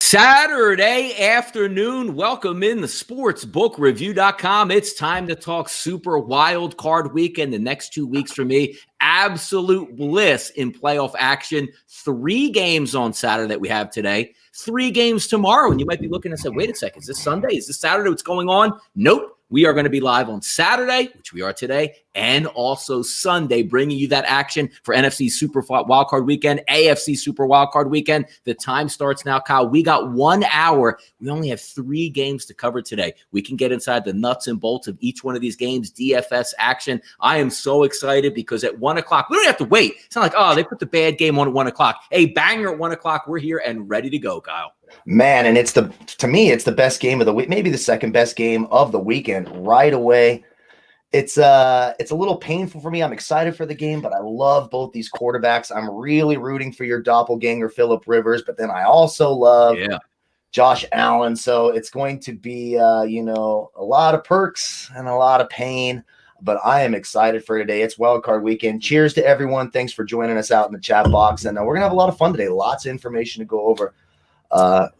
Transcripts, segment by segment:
Saturday afternoon, welcome in the sportsbookreview.com. It's time to talk Super Wildcard weekend. The next 2 weeks for me, absolute bliss in playoff action. 3 games on Saturday that we have today, 3 games tomorrow. And you might be looking and say, wait a second, is this Sunday? Is this Saturday? What's going on? Nope. We are going to be live on Saturday, which we are today, and also Sunday, bringing you that action for NFC Super Wildcard Weekend, AFC Super Wildcard Weekend. The time starts now, Kyle. We got 1 hour. We only have 3 games to cover today. We can get inside the nuts and bolts of each one of these games, DFS action. I am so excited because at 1 o'clock, we don't have to wait. It's not like, oh, they put the bad game on at 1 o'clock. A banger at 1 o'clock. We're here and ready to go, Kyle. Man, and to me, it's the best game of the week, maybe the second best game of the weekend right away. It's a little painful for me. I'm excited for the game, but I love both these quarterbacks. I'm really rooting for your doppelganger, Phillip Rivers, but then I also love Josh Allen. So it's going to be, a lot of perks and a lot of pain, but I am excited for today. It's Wildcard Weekend. Cheers to everyone. Thanks for joining us out in the chat box. And we're going to have a lot of fun today. Lots of information to go over.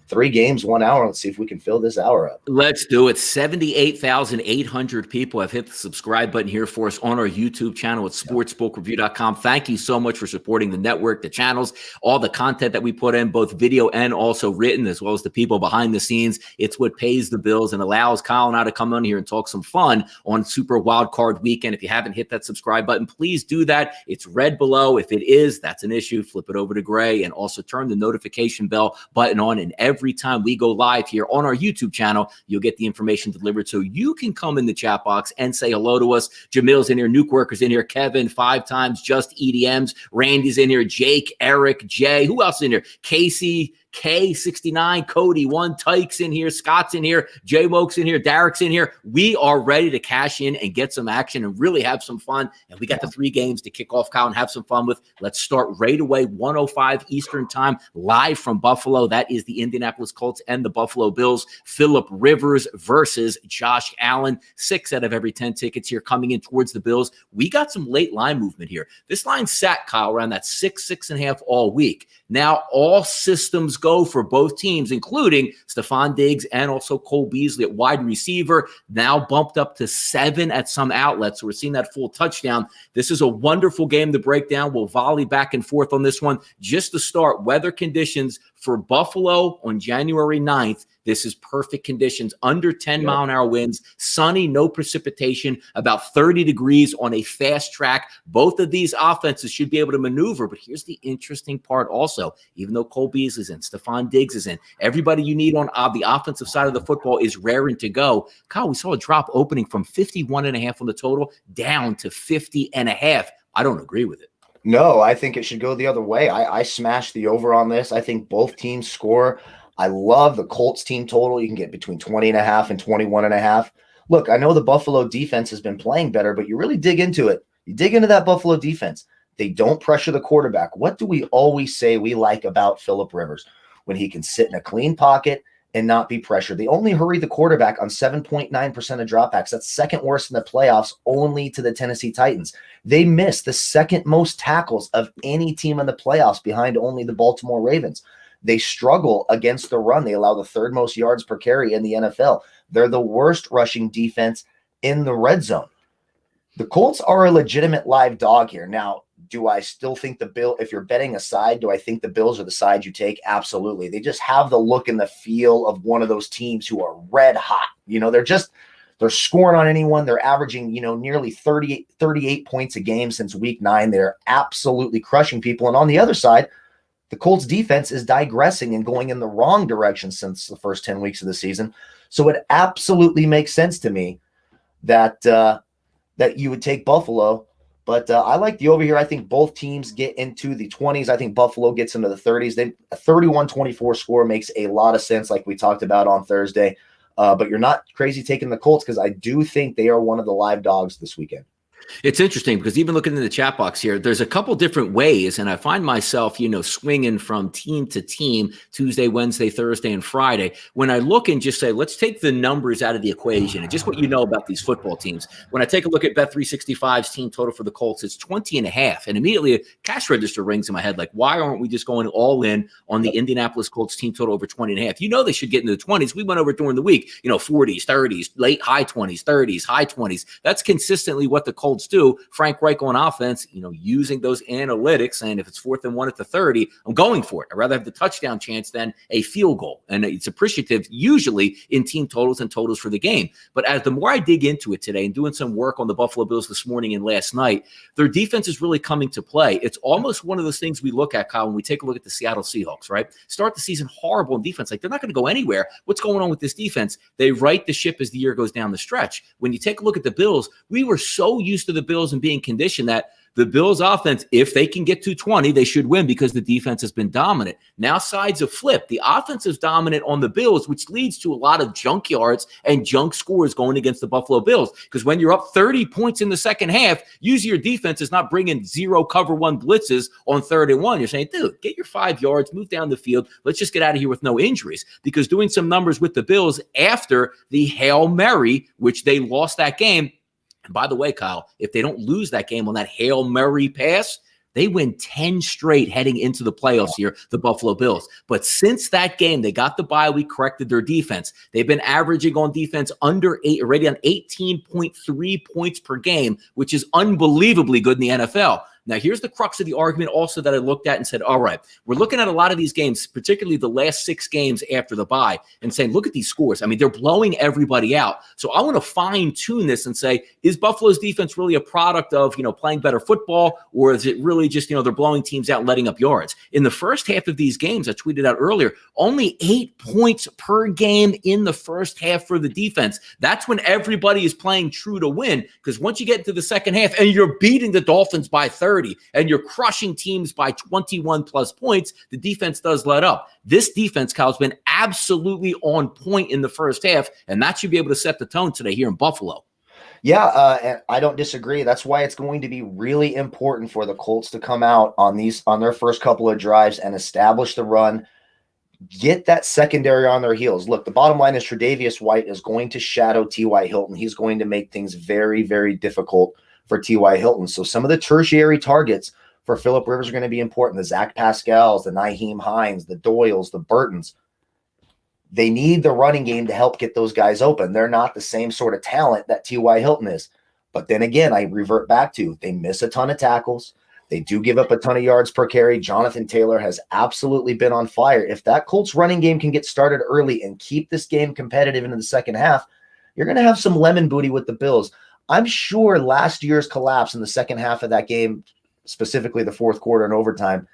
3 games, 1 hour. Let's see if we can fill this hour up. Let's do it. 78,800 people have hit the subscribe button here for us on our YouTube channel at sportsbookreview.com. Thank you so much for supporting the network, the channels, all the content that we put in, both video and also written, as well as the people behind the scenes. It's what pays the bills and allows Kyle and I to come on here and talk some fun on Super Wildcard Weekend. If you haven't hit that subscribe button, please do that. It's red below. If it is, that's an issue. Flip it over to gray and also turn the notification bell button on. And every time we go live here on our YouTube channel, you'll get the information delivered so you can come in the chat box and say hello to us. Jamil's in here, Nuke Worker's in here, Kevin 5 times, Just EDMs, Randy's in here, Jake, Eric, Jay, who else in here? Casey, K69, Cody 1, Tyke's in here, Scott's in here, Jay Woke's in here, Derek's in here. We are ready to cash in and get some action and really have some fun. And we got the 3 games to kick off, Kyle, and have some fun with. Let's start right away, 1:05 Eastern time, live from Buffalo. That is the Indianapolis Colts and the Buffalo Bills. Phillip Rivers versus Josh Allen. 6 out of every 10 tickets here coming in towards the Bills. We got some late line movement here. This line sat, Kyle, around that 6.5 all week. Now all systems go for both teams, including Stephon Diggs and also Cole Beasley at wide receiver, now bumped up to 7 at some outlets. So we're seeing that full touchdown. This is a wonderful game to break down. We'll volley back and forth on this one. Just to start, weather conditions for Buffalo on January 9th. This is perfect conditions, under 10-mile-an-hour winds, sunny, no precipitation, about 30 degrees on a fast track. Both of these offenses should be able to maneuver, but here's the interesting part also. Even though Cole Beasley's in, Stephon Diggs is in, everybody you need on the offensive side of the football is raring to go. Kyle, we saw a drop opening from 51.5 on the total down to 50.5. I don't agree with it. No, I think it should go the other way. I smashed the over on this. I think both teams score. I love the Colts team total. You can get between 20.5 and 21.5. Look, I know the Buffalo defense has been playing better, but you really dig into it. You dig into that Buffalo defense. They don't pressure the quarterback. What do we always say we like about Phillip Rivers? When he can sit in a clean pocket and not be pressured. They only hurry the quarterback on 7.9% of dropbacks. That's second worst in the playoffs, only to the Tennessee Titans. They miss the second most tackles of any team in the playoffs behind only the Baltimore Ravens. They struggle against the run. They allow the 3rd most yards per carry in the NFL. They're the worst rushing defense in the red zone. The Colts are a legitimate live dog here. Now, do I still think the Bills, if you're betting a side, do I think the Bills are the side you take? Absolutely. They just have the look and the feel of one of those teams who are red hot. They're scoring on anyone. They're averaging, nearly 38 points a game since week 9. They're absolutely crushing people. And on the other side, the Colts defense is digressing and going in the wrong direction since the first 10 weeks of the season. So it absolutely makes sense to me that you would take Buffalo. But I like the over here. I think both teams get into the 20s. I think Buffalo gets into the 30s. A 31-24 score makes a lot of sense, like we talked about on Thursday. But you're not crazy taking the Colts because I do think they are one of the live dogs this weekend. It's interesting because even looking in the chat box here, there's a couple different ways, and I find myself, swinging from team to team Tuesday, Wednesday, Thursday, and Friday. When I look and just say, let's take the numbers out of the equation and just what you know about these football teams. When I take a look at Bet365's team total for the Colts, it's 20.5, and immediately a cash register rings in my head. Like, why aren't we just going all in on the Indianapolis Colts team total over 20.5? They should get into the 20s. We went over during the week, 40s, 30s, late high 20s, 30s, high 20s. That's consistently what the Colts do. Frank Reich on offense, using those analytics, and if it's 4th and 1 at the 30, I'm going for it. I'd rather have the touchdown chance than a field goal. And it's appreciative usually in team totals and totals for the game. But as the more I dig into it today and doing some work on the Buffalo Bills this morning and last night, their defense is really coming to play. It's almost one of those things we look at, Kyle, when we take a look at the Seattle Seahawks, right? Start the season horrible in defense. Like, they're not going to go anywhere. What's going on with this defense? They right the ship as the year goes down the stretch. When you take a look at the Bills, we were so used to the Bills and being conditioned that the Bills offense, if they can get to 20, they should win because the defense has been dominant. Now sides have flipped. The offense is dominant on the Bills, which leads to a lot of junk yards and junk scores going against the Buffalo Bills. Because when you're up 30 points in the second half, usually your defense is not bringing 0 cover 1 blitzes on 3rd and 1. You're saying, dude, get your 5 yards, move down the field. Let's just get out of here with no injuries. Because doing some numbers with the Bills after the Hail Mary, which they lost that game. And by the way, Kyle, if they don't lose that game on that Hail Mary pass, they win 10 straight heading into the playoffs here, the Buffalo Bills. But since that game, they got the bye week, corrected their defense. They've been averaging on defense under 8, already on 18.3 points per game, which is unbelievably good in the NFL. Now, here's the crux of the argument also that I looked at and said, all right, we're looking at a lot of these games, particularly the last 6 games after the bye, and saying, look at these scores. I mean, they're blowing everybody out. So I want to fine tune this and say, is Buffalo's defense really a product of, playing better football, or is it really just, they're blowing teams out, letting up yards? In the first half of these games, I tweeted out earlier, only 8 points per game in the first half for the defense. That's when everybody is playing true to win, because once you get into the second half and you're beating the Dolphins by 30, and you're crushing teams by 21 plus points, the defense does let up. This defense, Kyle, has been absolutely on point in the first half, and that should be able to set the tone today here in Buffalo. Yeah, and I don't disagree. That's why it's going to be really important for the Colts to come out on their first couple of drives and establish the run, get that secondary on their heels. Look, the bottom line is Tre'Davious White is going to shadow T.Y. Hilton. He's going to make things very, very difficult for T.Y. Hilton. So some of the tertiary targets for Phillip Rivers are going to be important. The Zach Pascals, the Nyheim Hines, the Doyles, the Burtons. They need the running game to help get those guys open. They're not the same sort of talent that T.Y. Hilton is. But then again, I revert back to they miss a ton of tackles. They do give up a ton of yards per carry. Jonathan Taylor has absolutely been on fire. If that Colts running game can get started early and keep this game competitive into the second half, you're going to have some lemon booty with the Bills. I'm sure last year's collapse in the second half of that game, specifically the fourth quarter and overtime,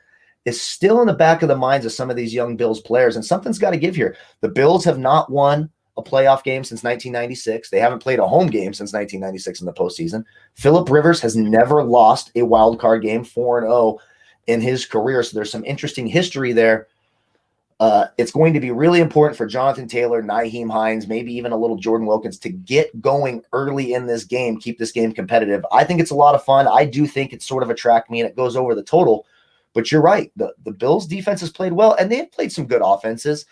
is still in the back of the minds of some of these young Bills players, and something's got to give here. The Bills have not won a playoff game since 1996. They haven't played a home game since 1996 in the postseason. Phillip Rivers has never lost a wild card game, 4-0 in his career, so there's some interesting history there. It's going to be really important for Jonathan Taylor, Nyheim Hines, maybe even a little Jordan Wilkins to get going early in this game, keep this game competitive. I think it's a lot of fun. I do think it's sort of a track meet and it goes over the total. But you're right. The Bills defense has played well, and they've played some good offenses,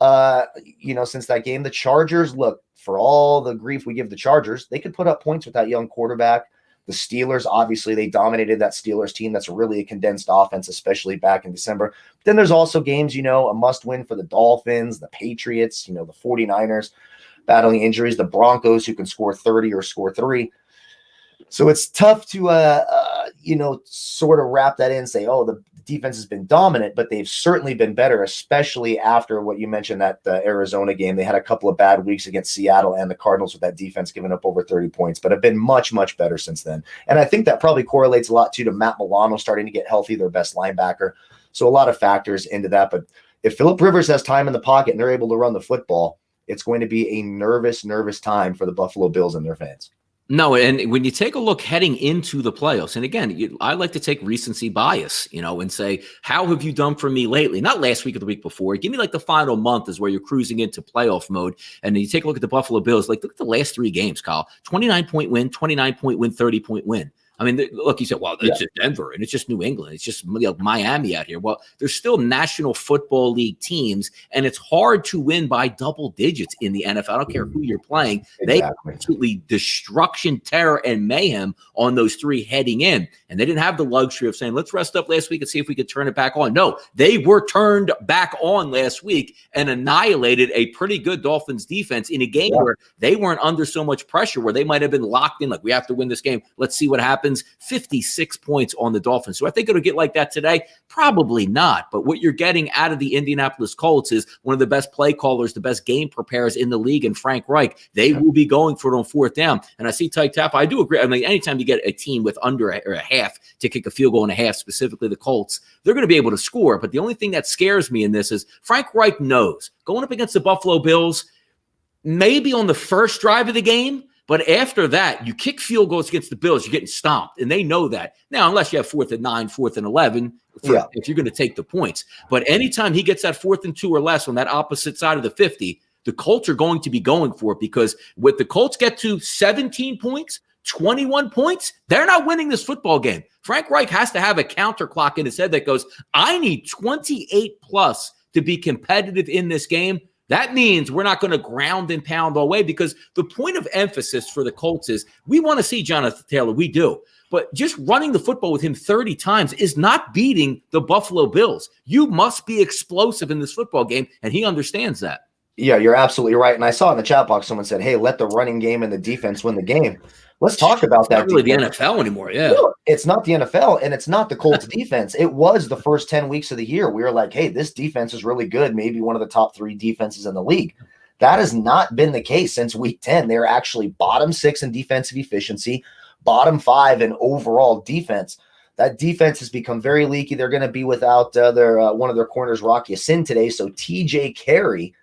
since that game. The Chargers, look, for all the grief we give the Chargers, they could put up points with that young quarterback. The Steelers, obviously, they dominated that Steelers team. That's really a condensed offense, especially back in December. But then there's also games, a must-win for the Dolphins, the Patriots, the 49ers battling injuries, the Broncos who can score 30 or score 3. So it's tough to, sort of wrap that in and say, oh, the defense has been dominant, but they've certainly been better, especially after what you mentioned, that Arizona game. They had a couple of bad weeks against Seattle and the Cardinals with that defense giving up over 30 points, but have been much, much better since then. And I think that probably correlates a lot, too, to Matt Milano starting to get healthy, their best linebacker. So a lot of factors into that. But if Phillip Rivers has time in the pocket and they're able to run the football, it's going to be a nervous time for the Buffalo Bills and their fans. No, and when you take a look heading into the playoffs, and again, I like to take recency bias, and say, how have you done for me lately? Not last week or the week before. Give me like the final month is where you're cruising into playoff mode. And then you take a look at the Buffalo Bills, like look at the last 3 games, Kyle. 29-point win, 29-point win, 30-point win. I mean, look, you said, well, it's just Denver and it's just New England. It's just Miami out here. Well, there's still National Football League teams, and it's hard to win by double digits in the NFL. I don't care who you're playing. Exactly. They absolutely destruction, terror, and mayhem on those 3 heading in. And they didn't have the luxury of saying, let's rest up last week and see if we could turn it back on. No, they were turned back on last week and annihilated a pretty good Dolphins defense in a game where they weren't under so much pressure, where they might have been locked in, like, we have to win this game. Let's see what happens. 56 points on the Dolphins. So I think it'll get like that today. Probably not. But what you're getting out of the Indianapolis Colts is one of the best play callers, the best game preparers in the league, and Frank Reich. They will be going for it on 4th down. And I see Tyke Tapper. I do agree. I mean, anytime you get a team with under a half to kick a field goal and a half, specifically the Colts, they're going to be able to score. But the only thing that scares me in this is Frank Reich knows going up against the Buffalo Bills, maybe on the first drive of the game, but after that, you kick field goals against the Bills, you're getting stomped, and they know that. Now, unless you have 4th and 9, 4th and 11, if you're going to take the points. But anytime he gets that 4th and 2 or less on that opposite side of the 50, the Colts are going to be going for it, because with the Colts get to 17 points, 21 points, they're not winning this football game. Frank Reich has to have a counter clock in his head that goes, I need 28 plus to be competitive in this game. That means we're not going to ground and pound all the way, because the point of emphasis for the Colts is we want to see Jonathan Taylor. We do. But just running the football with him 30 times is not beating the Buffalo Bills. You must be explosive in this football game, and he understands that. Yeah, you're absolutely right. And I saw in the chat box someone said, hey, let the running game and the defense win the game. Let's talk about that. It's not really the NFL anymore, No, it's not the NFL, and it's not the Colts defense. It was the first 10 weeks of the year. We were like, hey, this defense is really good, maybe one of the top 3 defenses in the league. That has not been the case since week 10. They're actually bottom 6 in defensive efficiency, bottom 5 in overall defense. That defense has become very leaky. They're going to be without one of their corners, Rock Ya-Sin, today. So TJ Carey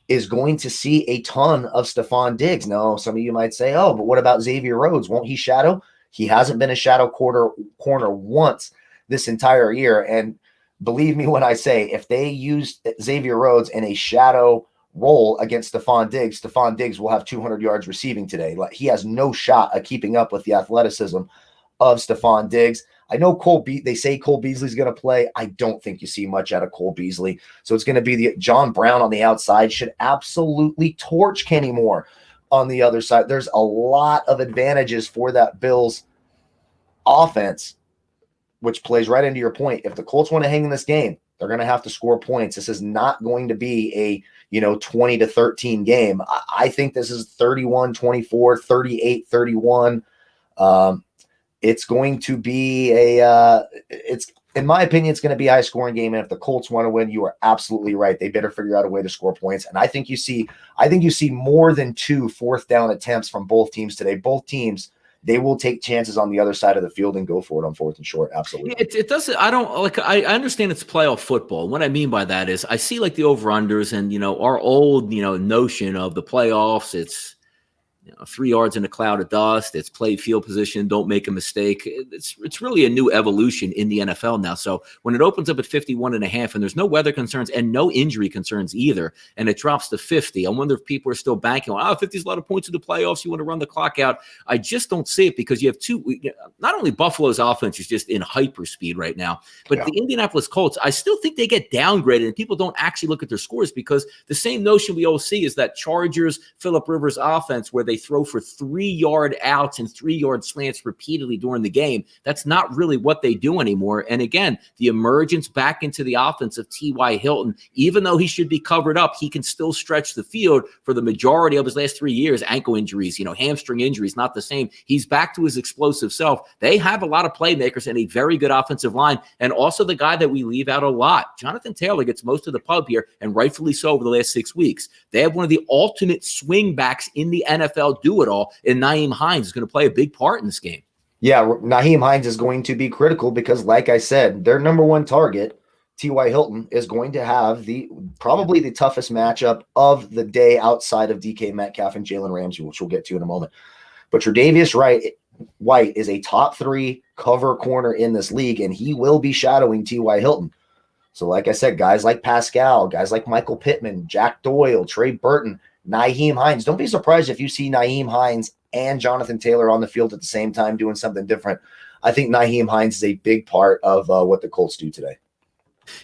is going to see a ton of Stephon Diggs. Now, some of you might say, oh, but what about Xavier Rhodes? Won't he shadow? He hasn't been a shadow corner once this entire year. And believe me when I say, if they use Xavier Rhodes in a shadow role against Stephon Diggs will have 200 yards receiving today. Like, he has no shot at keeping up with the athleticism of Stephon Diggs. I know they say Cole Beasley's going to play. I don't think you see much out of Cole Beasley. So it's going to be the John Brown on the outside should absolutely torch Kenny Moore on the other side. There's a lot of advantages for that Bills offense, which plays right into your point. If the Colts want to hang in this game, they're going to have to score points. This is not going to be a 20-13 game. I think this is 31-24, 38-31. It's going to be in my opinion, it's going to be a high scoring game. And if the Colts want to win, you are absolutely right. They better figure out a way to score points. And I think you see more than 2 4th down attempts from both teams today. Both teams, they will take chances on the other side of the field and go for it on 4th and short. Absolutely. It doesn't, I understand it's playoff football. What I mean by that is I see like the over-unders and, our old, notion of the playoffs. It's, 3 yards in a cloud of dust. It's play field position. Don't make a mistake. It's really a new evolution in the NFL now. So when it opens up at 51.5 and there's no weather concerns and no injury concerns either, and it drops to 50, I wonder if people are still banking on, 50 is a lot of points in the playoffs. You want to run the clock out. I just don't see it, because you have not only Buffalo's offense is just in hyper speed right now, but the Indianapolis Colts, I still think they get downgraded and people don't actually look at their scores, because the same notion we all see is that Chargers, Phillip Rivers offense, where they throw for 3-yard outs and 3-yard slants repeatedly during the game. That's not really what they do anymore. And again, the emergence back into the offense of T.Y. Hilton, even though he should be covered up, he can still stretch the field for the majority of his last 3 years. Ankle injuries, hamstring injuries, not the same. He's back to his explosive self. They have a lot of playmakers and a very good offensive line. And also the guy that we leave out a lot, Jonathan Taylor, gets most of the pub here, and rightfully so over the last 6 weeks. They have one of the ultimate swing backs in the NFL do it all, and Nyheim Hines is going to play a big part in this game. Yeah, Nyheim Hines is going to be critical because, like I said, their number one target, T.Y. Hilton, is going to have probably the toughest matchup of the day outside of DK Metcalf and Jalen Ramsey, which we'll get to in a moment. But Tre'Davious White is a top 3 cover corner in this league, and he will be shadowing T.Y. Hilton. So like I said, guys like Pascal, guys like Michael Pittman, Jack Doyle, Trey Burton, Nyheim Hines. Don't be surprised if you see Nyheim Hines and Jonathan Taylor on the field at the same time doing something different. I think Nyheim Hines is a big part of what the Colts do today.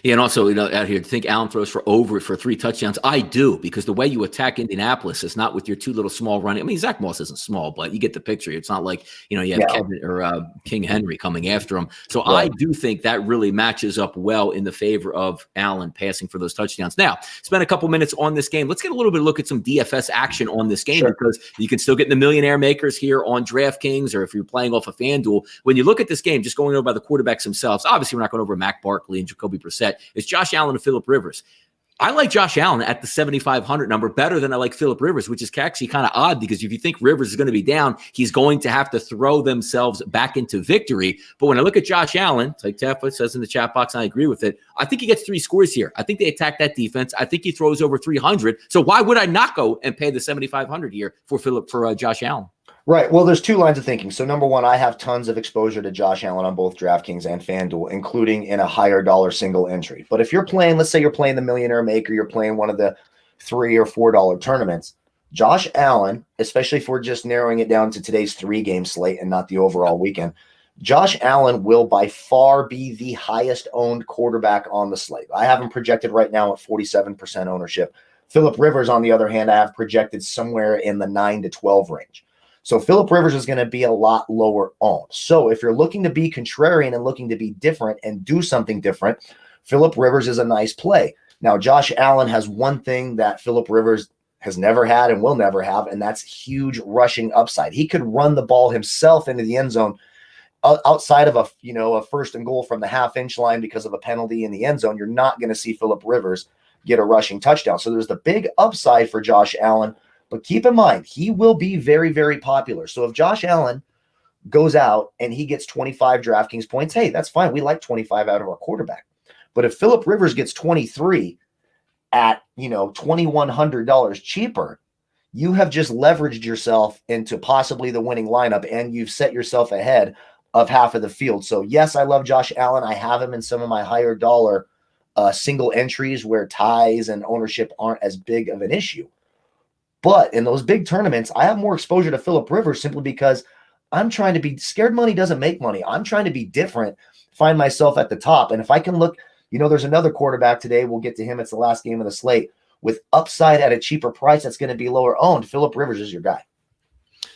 Yeah, and also, out here, think Allen throws for 3 touchdowns. I do, because the way you attack Indianapolis is not with your 2 little small running. I mean, Zach Moss isn't small, but you get the picture. It's not like, you have Kevin or King Henry coming after him. So I do think that really matches up well in the favor of Allen passing for those touchdowns. Now, spend a couple minutes on this game. Let's get a little bit of look at some DFS action on this game, because you can still get in the millionaire makers here on DraftKings, or if you're playing off of FanDuel. When you look at this game, just going over by the quarterbacks themselves, obviously we're not going over Mac Barkley and Jacoby Brissett. It's Josh Allen and Phillip Rivers. I like Josh Allen at the 7,500 number better than I like Phillip Rivers, which is actually kind of odd, because if you think Rivers is going to be down, he's going to have to throw themselves back into victory. But when I look at Josh Allen, like Teffa says in the chat box, and I agree with it, I think he gets 3 scores here. I think they attack that defense. I think he throws over 300. So why would I not go and pay the 7,500 here for Josh Allen? Right. Well, there's 2 lines of thinking. So number one, I have tons of exposure to Josh Allen on both DraftKings and FanDuel, including in a higher dollar single entry. But if you're playing, let's say you're playing the Millionaire Maker, you're playing one of the $3 or $4 tournaments, Josh Allen, especially if we're just narrowing it down to today's 3-game slate and not the overall weekend, Josh Allen will by far be the highest owned quarterback on the slate. I have him projected right now at 47% ownership. Phillip Rivers, on the other hand, I have projected somewhere in the 9 to 12 range. So Phillip Rivers is going to be a lot lower owned. So if you're looking to be contrarian and looking to be different and do something different, Phillip Rivers is a nice play. Now, Josh Allen has one thing that Phillip Rivers has never had and will never have, and that's huge rushing upside. He could run the ball himself into the end zone outside of a first and goal from the half-inch line because of a penalty in the end zone. You're not going to see Phillip Rivers get a rushing touchdown. So there's the big upside for Josh Allen. But keep in mind, he will be very, very popular. So if Josh Allen goes out and he gets 25 DraftKings points, hey, that's fine. We like 25 out of our quarterback. But if Phillip Rivers gets 23 at, $2,100 cheaper, you have just leveraged yourself into possibly the winning lineup, and you've set yourself ahead of half of the field. So yes, I love Josh Allen. I have him in some of my higher dollar single entries where ties and ownership aren't as big of an issue. But in those big tournaments, I have more exposure to Phillip Rivers simply because I'm trying to be scared. Money doesn't make money. I'm trying to be different, find myself at the top. And if I can look, there's another quarterback today. We'll get to him. It's the last game of the slate with upside at a cheaper price. That's going to be lower owned. Phillip Rivers is your guy.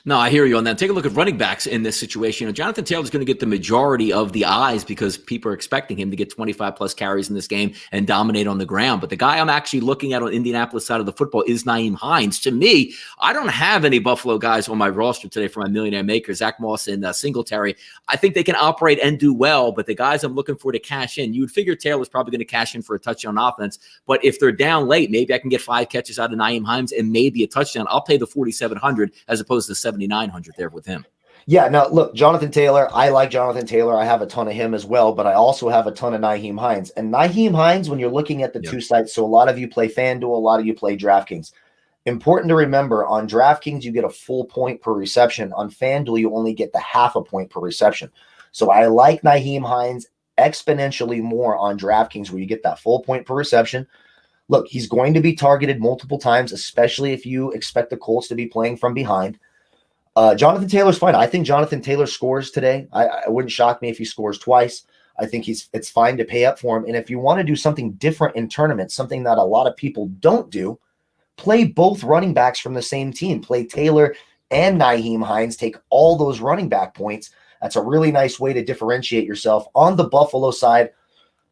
No, I hear you on that. Take a look at running backs in this situation. Jonathan Taylor is going to get the majority of the eyes because people are expecting him to get 25-plus carries in this game and dominate on the ground. But the guy I'm actually looking at on Indianapolis side of the football is Nyheim Hines. To me, I don't have any Buffalo guys on my roster today for my millionaire maker, Zach Moss and Singletary. I think they can operate and do well, but the guys I'm looking for to cash in, you would figure Taylor's probably going to cash in for a touchdown offense. But if they're down late, maybe I can get 5 catches out of Nyheim Hines and maybe a touchdown. I'll pay the 4,700 as opposed to 7,900 there with him. Yeah, now look, Jonathan Taylor, I like Jonathan Taylor. I have a ton of him as well, but I also have a ton of Nyheim Hines. And Nyheim Hines, when you're looking at the 2 sites, so a lot of you play FanDuel, a lot of you play DraftKings. Important to remember, on DraftKings, you get a full point per reception. On FanDuel, you only get the half a point per reception. So I like Nyheim Hines exponentially more on DraftKings, where you get that full point per reception. Look, he's going to be targeted multiple times, especially if you expect the Colts to be playing from behind. Jonathan Taylor's fine. I think Jonathan Taylor scores today. I wouldn't shock me if he scores twice. I think it's fine to pay up for him. And if you want to do something different in tournaments, something that a lot of people don't do, play both running backs from the same team. Play Taylor and Nyheim Hines. Take all those running back points. That's a really nice way to differentiate yourself. On the Buffalo side,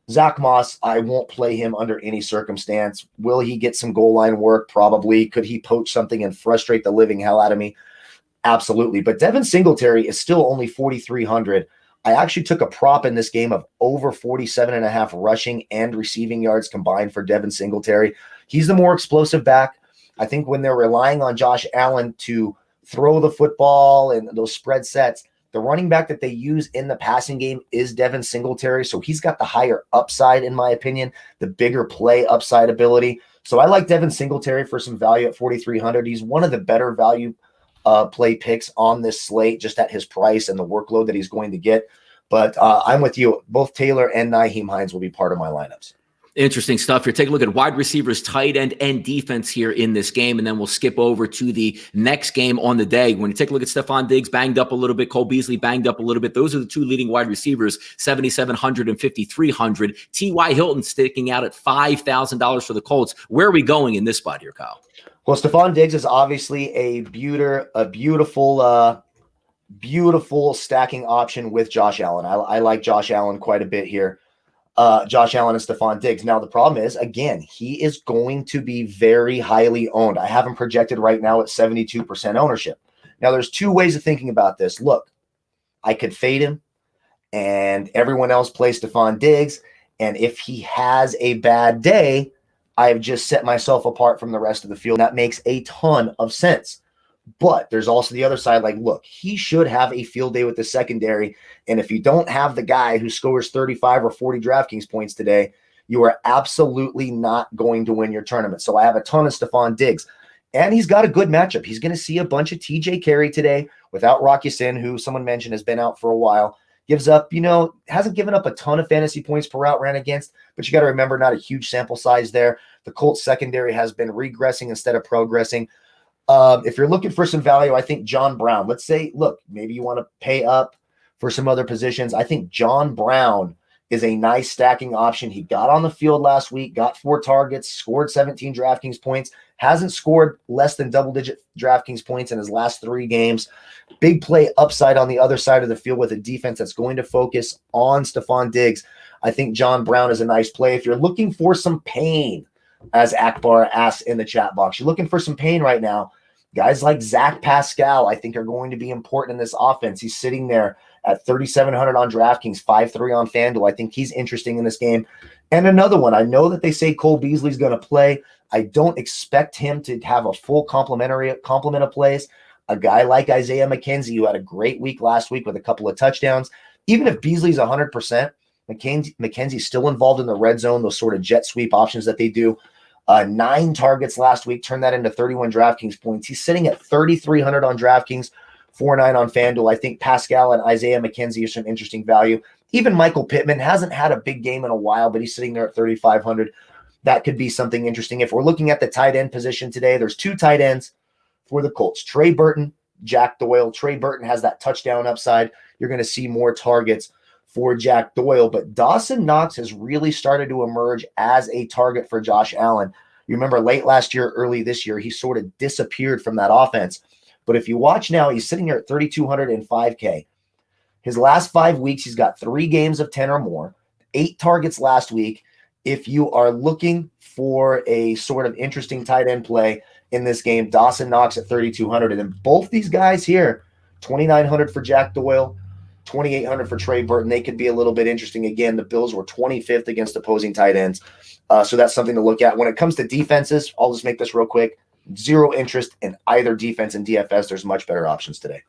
Zach Moss, I won't play him under any circumstance. Will he get some goal line work? Probably. Could he poach something and frustrate the living hell out of me? Absolutely. But Devin Singletary is still only 4,300. I actually took a prop in this game of over 47.5 rushing and receiving yards combined for Devin Singletary. He's the more explosive back. I think when they're relying on Josh Allen to throw the football and those spread sets, the running back that they use in the passing game is Devin Singletary. So he's got the higher upside, in my opinion, the bigger play upside ability. So I like Devin Singletary for some value at 4,300. He's one of the better value play picks on this slate just at his price and the workload that he's going to get. But I'm with you. Both Taylor and Nyheim Hines will be part of my lineups. Interesting stuff here. Take a look at wide receivers, tight end, and defense here in this game, and then we'll skip over to the next game on the day. When you take a look at Stephon Diggs, banged up a little bit, Cole Beasley banged up a little bit. Those are the two leading wide receivers, 7,700 and 5,300. T.Y. Hilton sticking out at $5,000 for the Colts. Where are we going in this spot here, Kyle? Well, Stephon Diggs is obviously a beautiful stacking option with Josh Allen. I like Josh Allen quite a bit here. Josh Allen and Stephon Diggs. Now, the problem is, again, he is going to be very highly owned. I have him projected right now at 72% ownership. Now, there's two ways of thinking about this. Look, I could fade him, and everyone else plays Stephon Diggs, and if he has a bad day, I've just set myself apart from the rest of the field. That makes a ton of sense. But there's also the other side, like, look, he should have a field day with the secondary. And if you don't have the guy who scores 35 or 40 DraftKings points today, you are absolutely not going to win your tournament. So I have a ton of Stephon Diggs. And he's got a good matchup. He's going to see a bunch of TJ Carey today without Rock Ya-Sin, who someone mentioned has been out for a while. Gives up, hasn't given up a ton of fantasy points per route ran against, but you got to remember, not a huge sample size there. The Colts secondary has been regressing instead of progressing. If you're looking for some value, I think John Brown, let's say, look, maybe you want to pay up for some other positions. I think John Brown is a nice stacking option. He got on the field last week, got 4 targets, scored 17 DraftKings points, hasn't scored less than double-digit DraftKings points in his last 3 games. Big play upside on the other side of the field with a defense that's going to focus on Stephon Diggs. I think John Brown is a nice play. If you're looking for some pain, as Akbar asks in the chat box, you're looking for some pain right now, guys like Zach Pascal, I think, are going to be important in this offense. He's sitting there at 3,700 on DraftKings, 5.3 on FanDuel. I think he's interesting in this game. And another one, I know that they say Cole Beasley's going to play. I don't expect him to have a full complement of plays. A guy like Isaiah McKenzie, who had a great week last week with a couple of touchdowns. Even if Beasley's 100%, McKenzie's still involved in the red zone, those sort of jet sweep options that they do. 9 targets last week, turned that into 31 DraftKings points. He's sitting at 3,300 on DraftKings, 4.9 on FanDuel. I think Pascal and Isaiah McKenzie are some interesting value. Even Michael Pittman hasn't had a big game in a while, but he's sitting there at 3,500. That could be something interesting. If we're looking at the tight end position today, there's 2 tight ends for the Colts. Trey Burton, Jack Doyle. Trey Burton has that touchdown upside. You're going to see more targets for Jack Doyle, but Dawson Knox has really started to emerge as a target for Josh Allen. You remember late last year, early this year, he sort of disappeared from that offense. But if you watch now, he's sitting here at 3,205K. His last 5 weeks, he's got 3 games of 10 or more, 8 targets last week. If you are looking for a sort of interesting tight end play in this game, Dawson Knox at 3,200. And then both these guys here, 2,900 for Jack Doyle, 2,800 for Trey Burton. They could be a little bit interesting. Again, the Bills were 25th against opposing tight ends. So that's something to look at. When it comes to defenses, I'll just make this real quick. 0 interest in either defense and DFS. There's much better options today.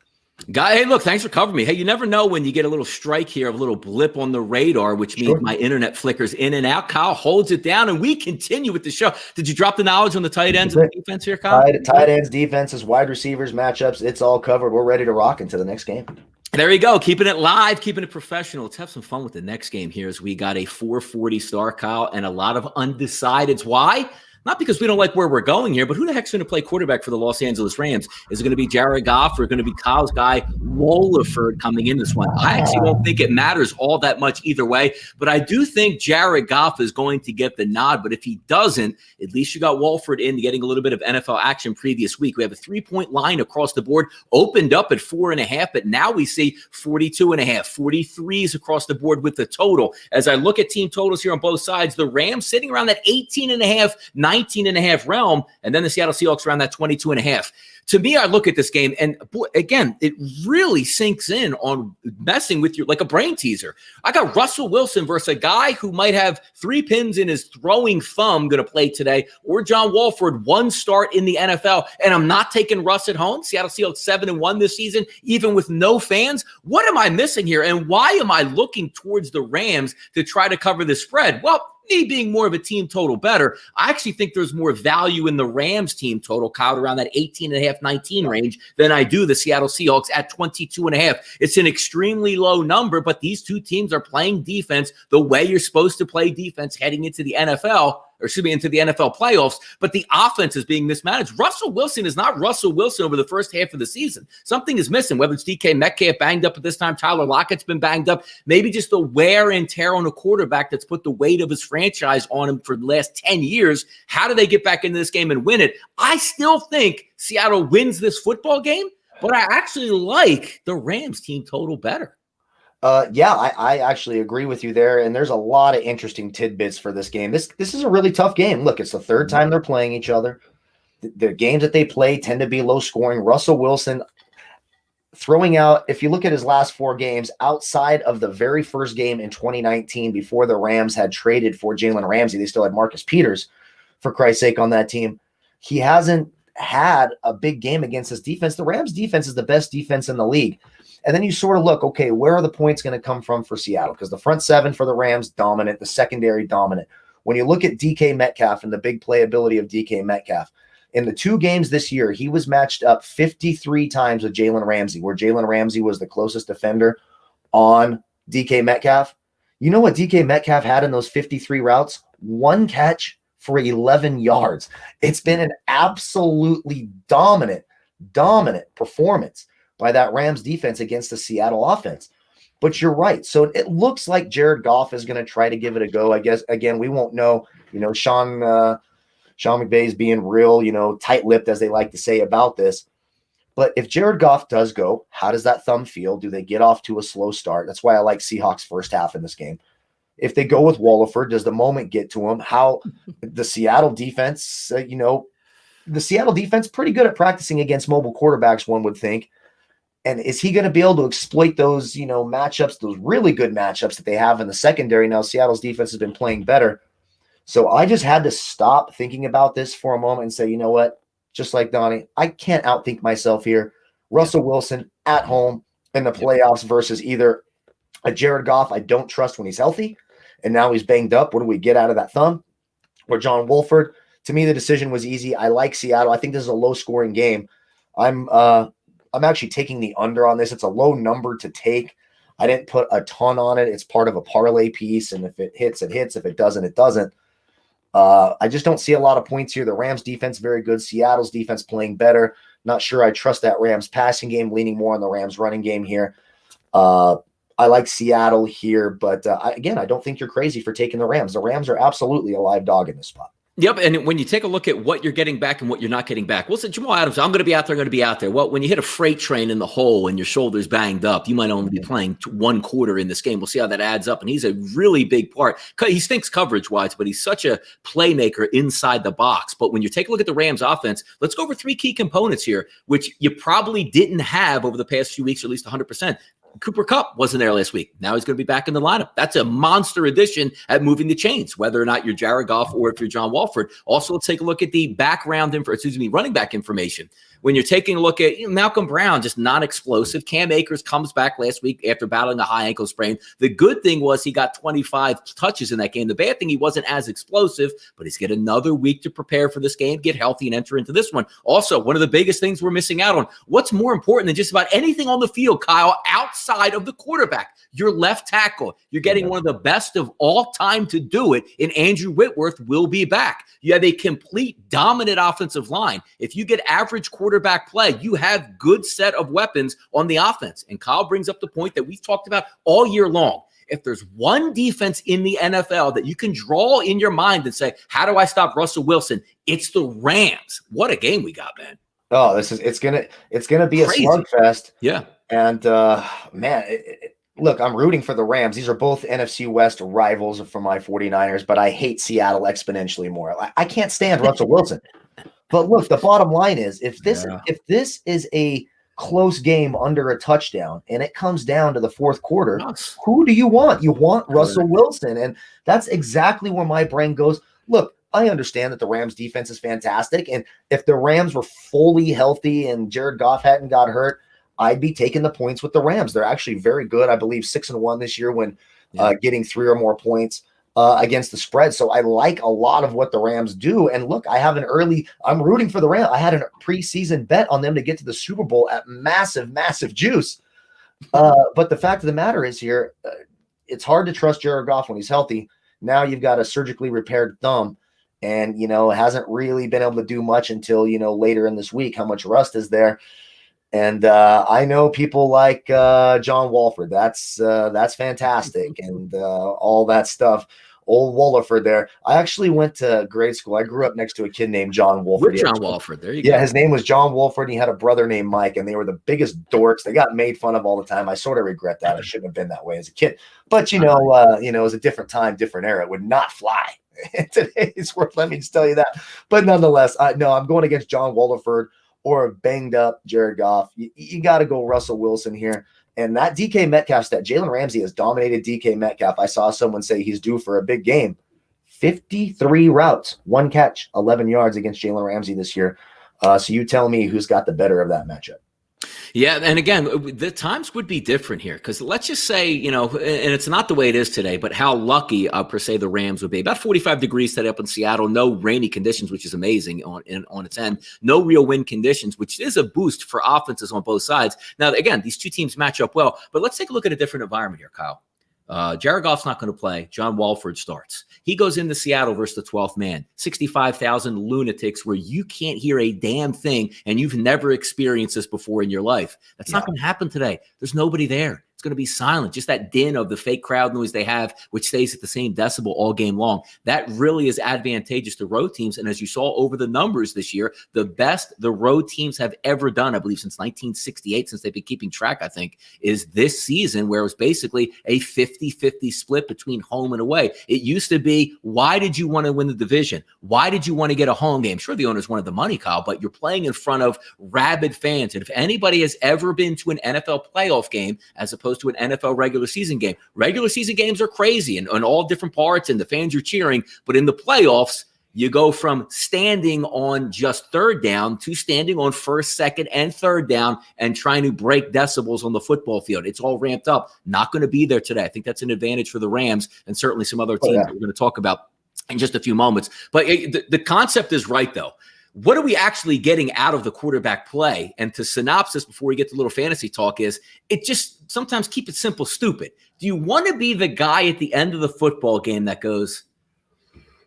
Guy, hey, look, thanks for covering me. Hey, you never know when you get a little strike here, a little blip on the radar, which means my internet flickers in and out. Kyle holds it down, and we continue with the show. Did you drop the knowledge on the tight ends and the defense here, Kyle? Tight ends, defenses, wide receivers, matchups, it's all covered. We're ready to rock into the next game. There you go. Keeping it live, keeping it professional. Let's have some fun with the next game here as we got a 440 star, Kyle, and a lot of undecideds. Why? Not because we don't like where we're going here, but who the heck's going to play quarterback for the Los Angeles Rams? Is it going to be Jared Goff or going to be Kyle's guy, Wolford, coming in this one? I actually don't think it matters all that much either way, but I do think Jared Goff is going to get the nod. But if he doesn't, at least you got Wolford in getting a little bit of NFL action previous week. We have a 3-point line across the board, opened up at 4.5, but now we see 42.5, 43s across the board with the total. As I look at team totals here on both sides, the Rams sitting around that 18.5, 19.5 realm, and then the Seattle Seahawks around that 22.5. To me, I look at this game, and boy, again, it really sinks in on messing with you like a brain teaser. I got Russell Wilson versus a guy who might have 3 pins in his throwing thumb going to play today, or John Wolford, 1 start in the NFL, and I'm not taking Russ at home. Seattle Seahawks 7-1 this season, even with no fans. What am I missing here, and why am I looking towards the Rams to try to cover the spread? Well, me being more of a team total better, I actually think there's more value in the Rams team total, Kyle, around that 18.5, 19 range than I do the Seattle Seahawks at 22.5. It's an extremely low number, but these two teams are playing defense the way you're supposed to play defense heading into the NFL, or excuse me, into the NFL playoffs, but the offense is being mismanaged. Russell Wilson is not Russell Wilson over the first half of the season. Something is missing, whether it's DK Metcalf banged up at this time, Tyler Lockett's been banged up, maybe just the wear and tear on a quarterback that's put the weight of his franchise on him for the last 10 years. How do they get back into this game and win it? I still think Seattle wins this football game, but I actually like the Rams team total better. I actually agree with you there. And there's a lot of interesting tidbits for this game. This is a really tough game. Look, it's the third time they're playing each other. The games that they play tend to be low scoring. Russell Wilson throwing out, if you look at his last 4 games, outside of the very first game in 2019, before the Rams had traded for Jalen Ramsey, they still had Marcus Peters, for Christ's sake, on that team. He hasn't had a big game against this defense. The Rams defense is the best defense in the league. And then you sort of look, okay, where are the points going to come from for Seattle? Because the front 7 for the Rams, dominant. The secondary, dominant. When you look at DK Metcalf and the big playability of DK Metcalf, in the 2 games this year, he was matched up 53 times with Jalen Ramsey, where Jalen Ramsey was the closest defender on DK Metcalf. You know what DK Metcalf had in those 53 routes? 1 catch for 11 yards. It's been an absolutely dominant performance by that Rams defense against the Seattle offense. But you're right. So it looks like Jared Goff is going to try to give it a go. I guess, again, we won't know. Sean McVay is being real, tight-lipped, as they like to say about this. But if Jared Goff does go, how does that thumb feel? Do they get off to a slow start? That's why I like Seahawks first half in this game. If they go with Walford, does the moment get to him? How the Seattle defense, the Seattle defense pretty good at practicing against mobile quarterbacks, one would think. And is he going to be able to exploit those, matchups, those really good matchups that they have in the secondary? Now, Seattle's defense has been playing better. So I just had to stop thinking about this for a moment and say, you know what? Just like Donnie, I can't outthink myself here. Russell Wilson at home in the playoffs versus either a Jared Goff I don't trust when he's healthy, and now he's banged up. What do we get out of that thumb? Or John Wolford. To me, the decision was easy. I like Seattle. I think this is a low-scoring game. I'm actually taking the under on this. It's a low number to take. I didn't put a ton on it. It's part of a parlay piece, and if it hits, it hits. If it doesn't, it doesn't. I just don't see a lot of points here. The Rams defense, very good. Seattle's defense playing better. Not sure I trust that Rams passing game, leaning more on the Rams running game here. I like Seattle here, but again, I don't think you're crazy for taking the Rams. The Rams are absolutely a live dog in this spot. Yep, and when you take a look at what you're getting back and what you're not getting back, say Jamal Adams, I'm going to be out there, Well, when you hit a freight train in the hole and your shoulder's banged up, you might only be playing 1 quarter in this game. We'll see how that adds up, and he's a really big part. He stinks coverage-wise, but he's such a playmaker inside the box. But when you take a look at the Rams offense, let's go over 3 key components here, which you probably didn't have over the past few weeks, or at least 100%. Cooper Kupp wasn't there last week. Now he's going to be back in the lineup. That's a monster addition at moving the chains, whether or not you're Jared Goff or if you're John Wolford. Also, let's take a look at the running back information. When you're taking a look at Malcolm Brown, just non-explosive. Cam Akers comes back last week after battling a high ankle sprain. The good thing was he got 25 touches in that game. The bad thing, he wasn't as explosive, but he's got another week to prepare for this game, get healthy, and enter into this one. Also, one of the biggest things we're missing out on, what's more important than just about anything on the field, Kyle, outside of the quarterback? Your left tackle. You're getting one of the best of all time to do it, and Andrew Whitworth will be back. You have a complete dominant offensive line. If you get average quarterback play, you have good set of weapons on the offense. And Kyle brings up the point that we've talked about all year long. If there's one defense in the NFL that you can draw in your mind and say, how do I stop Russell Wilson? It's the Rams. What a game we got, man. Oh, it's gonna be crazy. A slugfest. Yeah. And man, look, I'm rooting for the Rams. These are both NFC West rivals for my 49ers, but I hate Seattle exponentially more. I can't stand Russell Wilson. But look, the bottom line is if this is a close game under a touchdown and it comes down to the fourth quarter, who do you want? You want Russell Wilson. And that's exactly where my brain goes. Look, I understand that the Rams defense is fantastic. And if the Rams were fully healthy and Jared Goff hadn't got hurt, I'd be taking the points with the Rams. They're actually very good. I believe 6-1 this year when getting 3 or more points. against the spread. So I like a lot of what the Rams do. And look, I'm rooting for the Rams. I had a preseason bet on them to get to the Super Bowl at massive, massive juice. But the fact of the matter is here, it's hard to trust Jared Goff when he's healthy. Now you've got a surgically repaired thumb and, hasn't really been able to do much until, later in this week. How much rust is there? And I know people like John Walford. That's fantastic, and all that stuff. Old Walford there. I actually went to grade school. I grew up next to a kid named John Walford. John Walford. There you go. Yeah, his name was John Walford, and he had a brother named Mike, and they were the biggest dorks. They got made fun of all the time. I sort of regret that. I shouldn't have been that way as a kid. But it was a different time, different era. It would not fly in today's world. Let me just tell you that. But nonetheless, no, I'm going against John Walford or a banged up Jared Goff. You got to go Russell Wilson here. And that DK Metcalf stat, Jalen Ramsey has dominated DK Metcalf. I saw someone say he's due for a big game. 53 routes, 1 catch, 11 yards against Jalen Ramsey this year. So you tell me who's got the better of that matchup. Yeah, and again, the times would be different here because let's just say, and it's not the way it is today, but how lucky, per se, the Rams would be. About 45 degrees today up in Seattle, no rainy conditions, which is amazing on its end. No real wind conditions, which is a boost for offenses on both sides. Now, again, these two teams match up well, but let's take a look at a different environment here, Kyle. Jared Goff's not going to play. John Walford starts. He goes into Seattle versus the 12th man. 65,000 lunatics where you can't hear a damn thing and you've never experienced this before in your life. That's not going to happen today. There's nobody there. It's going to be silent. Just that din of the fake crowd noise they have, which stays at the same decibel all game long. That really is advantageous to road teams. And as you saw over the numbers this year, the best the road teams have ever done, I believe since 1968, since they've been keeping track, I think, is this season where it was basically a 50-50 split between home and away. It used to be, why did you want to win the division? Why did you want to get a home game? Sure, the owners wanted the money, Kyle, but you're playing in front of rabid fans. And if anybody has ever been to an NFL playoff game as opposed to an NFL regular season game, regular season games are crazy and on all different parts and the fans are cheering. But in the playoffs, you go from standing on just third down to standing on first, second, and third down and trying to break decibels on the football field. It's all ramped up. Not going to be there today. I think that's an advantage for the Rams and certainly some other teams that we're going to talk about in just a few moments. But the concept is right, though. What are we actually getting out of the quarterback play? And to synopsis, before we get to a little fantasy talk, is it just sometimes keep it simple, stupid. Do you want to be the guy at the end of the football game that goes,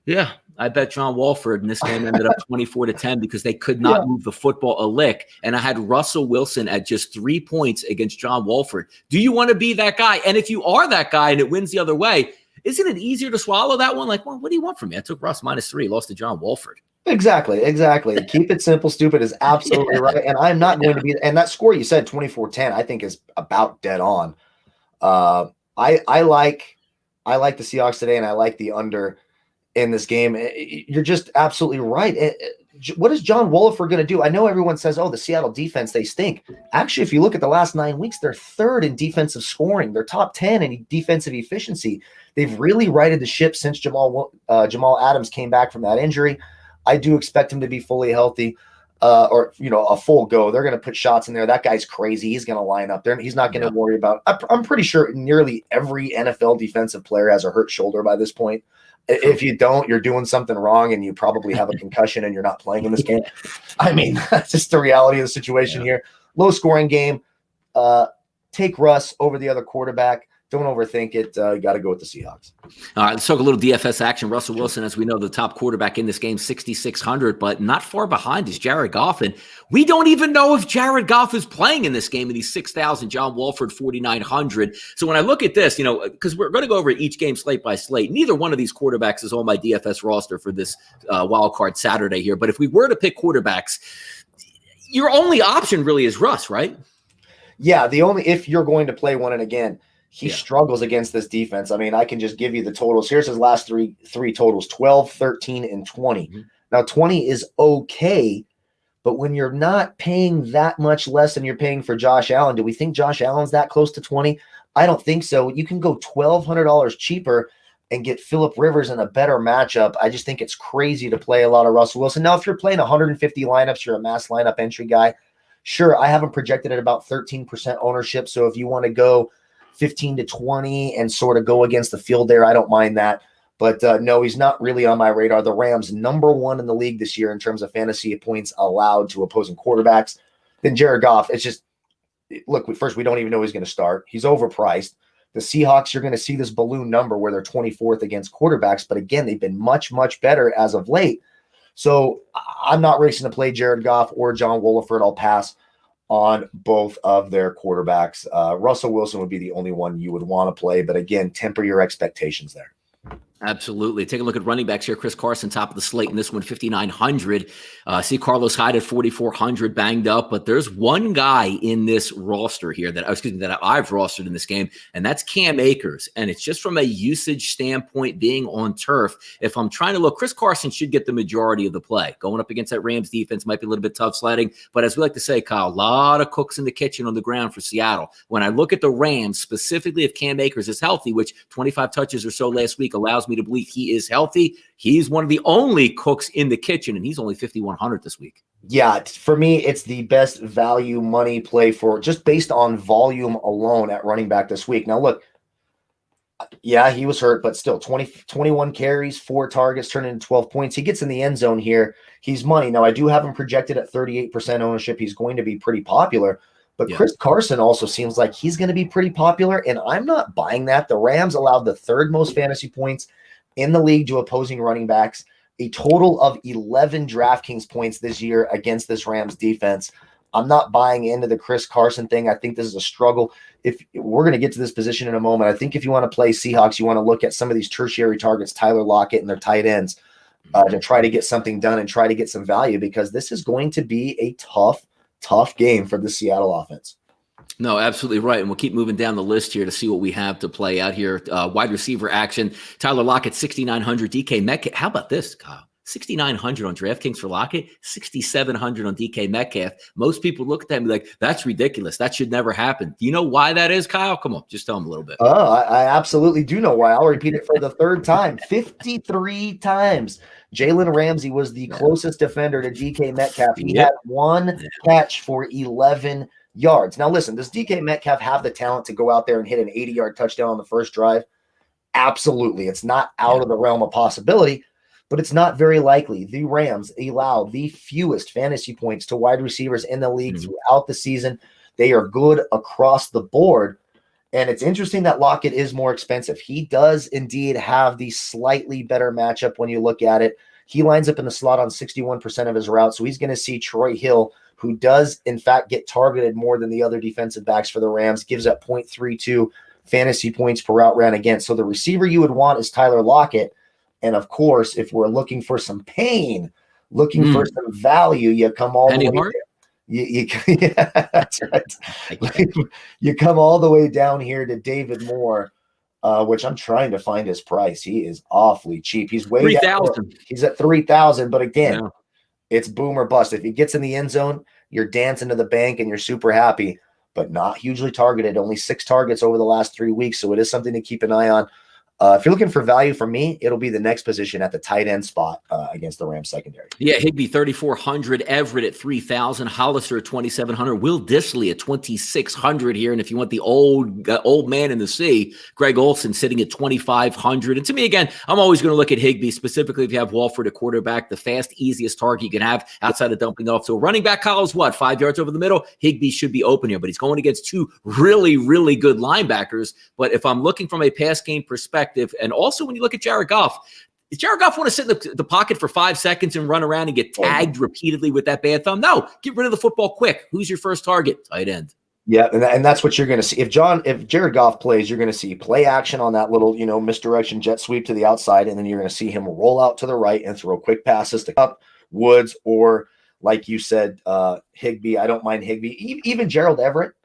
yeah, I bet John Walford, and this game ended up 24-10 because they could not move the football a lick. And I had Russell Wilson at just 3 points against John Walford. Do you want to be that guy? And if you are that guy and it wins the other way, isn't it easier to swallow that one? Like, well, what do you want from me? I took Russ -3, lost to John Walford. Exactly. Keep it simple, stupid is absolutely right. And I'm not going to be, and that score you said 24-10, I think is about dead on. I like the Seahawks today, and I like the under in this game. You're just absolutely right. What is John Walford going to do? I know everyone says, oh, the Seattle defense, they stink. Actually, if you look at the last 9 weeks, they're third in defensive scoring. They're top 10 in defensive efficiency. They've really righted the ship since Jamal Adams came back from that injury. I do expect him to be fully healthy or a full go. They're going to put shots in there. That guy's crazy. He's going to line up there. He's not going to worry about – I'm pretty sure nearly every NFL defensive player has a hurt shoulder by this point. If you don't, you're doing something wrong and you probably have a concussion and you're not playing in this game. I mean, that's just the reality of the situation here. Low scoring game. Take Russ over the other quarterback. Don't overthink it. You got to go with the Seahawks. All right, let's talk a little DFS action. Russell Wilson, as we know, the top quarterback in this game, 6,600, but not far behind is Jared Goff. And we don't even know if Jared Goff is playing in this game, and he's 6,000. John Walford, 4,900. So when I look at this, because we're going to go over each game slate by slate, neither one of these quarterbacks is on my DFS roster for this Wildcard Saturday here. But if we were to pick quarterbacks, your only option really is Russ, right? Yeah, if you're going to play one, and again, he struggles against this defense. I mean, I can just give you the totals. Here's his last three totals, 12, 13, and 20. Mm-hmm. Now, 20 is okay, but when you're not paying that much less than you're paying for Josh Allen, do we think Josh Allen's that close to 20? I don't think so. You can go $1,200 cheaper and get Phillip Rivers in a better matchup. I just think it's crazy to play a lot of Russell Wilson. Now, if you're playing 150 lineups, you're a mass lineup entry guy. Sure, I have him projected at about 13% ownership, so if you want to go 15 to 20 and sort of go against the field there, I don't mind that. But no, he's not really on my radar. The Rams, number 1 in the league this year in terms of fantasy points allowed to opposing quarterbacks. Then Jared Goff, it's just, look, first, we don't even know he's going to start. He's overpriced. The Seahawks, you're going to see this balloon number where they're 24th against quarterbacks. But again, they've been much, much better as of late. So I'm not racing to play Jared Goff or John Wolford. I'll pass on both of their quarterbacks. Russell Wilson would be the only one you would want to play. But again, temper your expectations there. Absolutely. Take a look at running backs here. Chris Carson, top of the slate in this one, 5,900. See Carlos Hyde at 4,400, banged up. But there's one guy in this roster here that I've rostered in this game, and that's Cam Akers. And it's just from a usage standpoint, being on turf. If I'm trying to look, Chris Carson should get the majority of the play. Going up against that Rams defense might be a little bit tough sledding. But as we like to say, Kyle, a lot of cooks in the kitchen on the ground for Seattle. When I look at the Rams, specifically if Cam Akers is healthy, which 25 touches or so last week allows me to believe he is healthy. He's one of the only cooks in the kitchen, and he's only 5,100 this week. Yeah, for me, it's the best value money play for just based on volume alone at running back this week. Now, look, yeah, he was hurt, but still 21 carries, 4 targets, turning into 12 points. He gets in the end zone here. He's money. Now, I do have him projected at 38% ownership. He's going to be pretty popular. But Chris Carson also seems like he's going to be pretty popular, and I'm not buying that. The Rams allowed the 3rd most fantasy points in the league to opposing running backs, a total of 11 DraftKings points this year against this Rams defense. I'm not buying into the Chris Carson thing. I think this is a struggle. If we're going to get to this position in a moment, I think if you want to play Seahawks, you want to look at some of these tertiary targets, Tyler Lockett and their tight ends, to try to get something done and try to get some value, because this is going to be a tough game for the Seattle offense. No, absolutely right. And we'll keep moving down the list here to see what we have to play out here. Wide receiver action. Tyler Lockett, 6,900. DK Metcalf. How about this, Kyle? 6,900 on DraftKings for Lockett, 6,700 on DK Metcalf. Most people look at that and be like, that's ridiculous. That should never happen. Do you know why that is, Kyle? Come on, just tell them a little bit. Oh, I absolutely do know why. I'll repeat it for the 3rd time. 53 times. Jalen Ramsey was the closest defender to DK Metcalf. He had 1 catch for 11 yards. Now, listen, does DK Metcalf have the talent to go out there and hit an 80-yard touchdown on the first drive? Absolutely. It's not out of the realm of possibility, but it's not very likely. The Rams allow the fewest fantasy points to wide receivers in the league throughout the season. They are good across the board. And it's interesting that Lockett is more expensive. He does indeed have the slightly better matchup when you look at it. He lines up in the slot on 61% of his routes, so he's going to see Troy Hill, who does, in fact, get targeted more than the other defensive backs for the Rams, gives up 0.32 fantasy points per route ran against. So the receiver you would want is Tyler Lockett. And, of course, if we're looking for some pain, looking for some value, you come all the way down. Yeah, that's right. You come all the way down here to David Moore, which I'm trying to find his price. He is awfully cheap. He's way 3,000. He's at 3,000, but again, it's boom or bust. If he gets in the end zone, you're dancing to the bank and you're super happy, but not hugely targeted. Only 6 targets over the last 3 weeks, so it is something to keep an eye on. If you're looking for value from me, it'll be the next position at the tight end spot against the Rams secondary. Yeah, Higbee 3,400, Everett at 3,000, Hollister at 2,700, Will Dissly at 2,600 here. And if you want the old man in the sea, Greg Olsen sitting at 2,500. And to me, again, I'm always going to look at Higbee, specifically if you have Walford at quarterback, the fast, easiest target you can have outside of dumping off. So running back, Kyle's 5 yards over the middle? Higbee should be open here, but he's going against 2 really, really good linebackers. But if I'm looking from a pass game perspective, and also when you look at Jared Goff, does Jared Goff want to sit in the pocket for 5 seconds and run around and get tagged repeatedly with that bad thumb? No, get rid of the football quick. Who's your first target? Tight end. Yeah, and that's what you're going to see. If Jared Goff plays, you're going to see play action on that little, misdirection jet sweep to the outside, and then you're going to see him roll out to the right and throw quick passes to Kupp, Woods, or like you said, Higbee. I don't mind Higbee. Even Gerald Everett.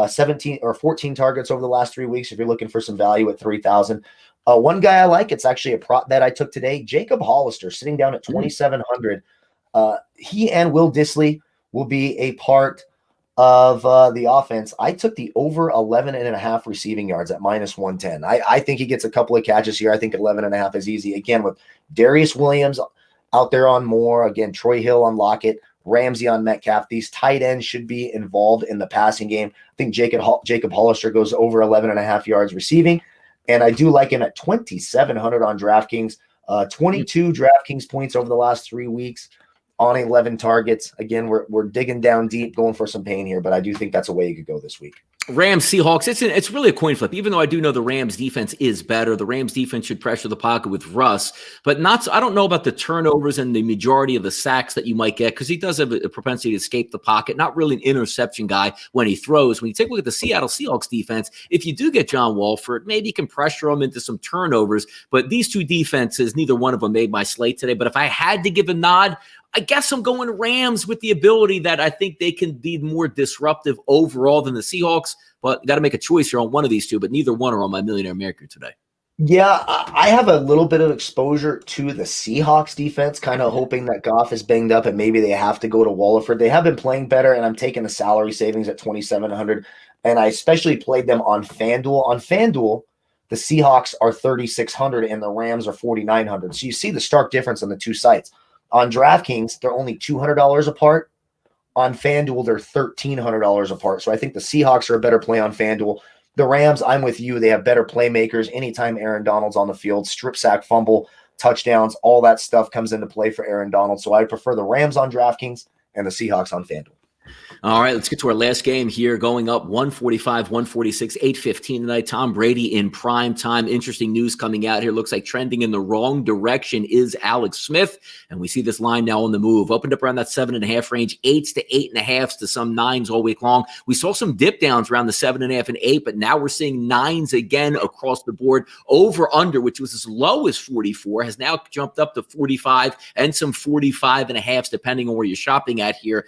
17 or 14 targets over the last 3 weeks if you're looking for some value at 3,000. One guy I like, it's actually a prop bet I took today, Jacob Hollister, sitting down at 2,700. He and Will Dissly will be a part of the offense. I took the over 11.5 receiving yards at -110. I think he gets a couple of catches here. I think 11.5 is easy. Again, with Darius Williams out there on Moore, again, Troy Hill on Lockett, Ramsey on Metcalf. These tight ends should be involved in the passing game. I think Jacob Hollister goes over 11.5 yards receiving. And I do like him at 2,700 on DraftKings. 22 DraftKings points over the last 3 weeks on 11 targets. Again, we're digging down deep, going for some pain here, but I do think that's a way you could go this week. Rams, Seahawks, it's really a coin flip. Even though I do know the Rams defense is better, the Rams defense should pressure the pocket with Russ, but not. I don't know about the turnovers and the majority of the sacks that you might get, because he does have a propensity to escape the pocket. Not really an interception guy when he throws. When you take a look at the Seattle Seahawks defense, if you do get John Wolford, maybe you can pressure him into some turnovers. But these two defenses, neither one of them made my slate today. But if I had to give a nod, I guess I'm going Rams with the ability that I think they can be more disruptive overall than the Seahawks, but you got to make a choice here on one of these two, but neither one are on my Millionaire Maker today. Yeah, I have a little bit of exposure to the Seahawks defense, kind of hoping that Goff is banged up and maybe they have to go to Wolford. They have been playing better, and I'm taking the salary savings at 2,700, and I especially played them on FanDuel. On FanDuel, the Seahawks are 3,600 and the Rams are 4,900. So you see the stark difference on the two sites. On DraftKings, they're only $200 apart. On FanDuel, they're $1,300 apart. So I think the Seahawks are a better play on FanDuel. The Rams, I'm with you. They have better playmakers. Anytime Aaron Donald's on the field, strip sack, fumble, touchdowns, all that stuff comes into play for Aaron Donald. So I prefer the Rams on DraftKings and the Seahawks on FanDuel. All right, let's get to our last game here. Going up 145, 146, 8:15 tonight. Tom Brady in prime time. Interesting news coming out here. Looks like trending in the wrong direction is Alex Smith. And we see this line now on the move. Opened up around that 7.5 range, 8s to 8.5s to some 9s all week long. We saw some dip downs around the 7.5 and 8, but now we're seeing 9s again across the board. Over under, which was as low as 44, has now jumped up to 45 and some 45.5s, depending on where you're shopping at here.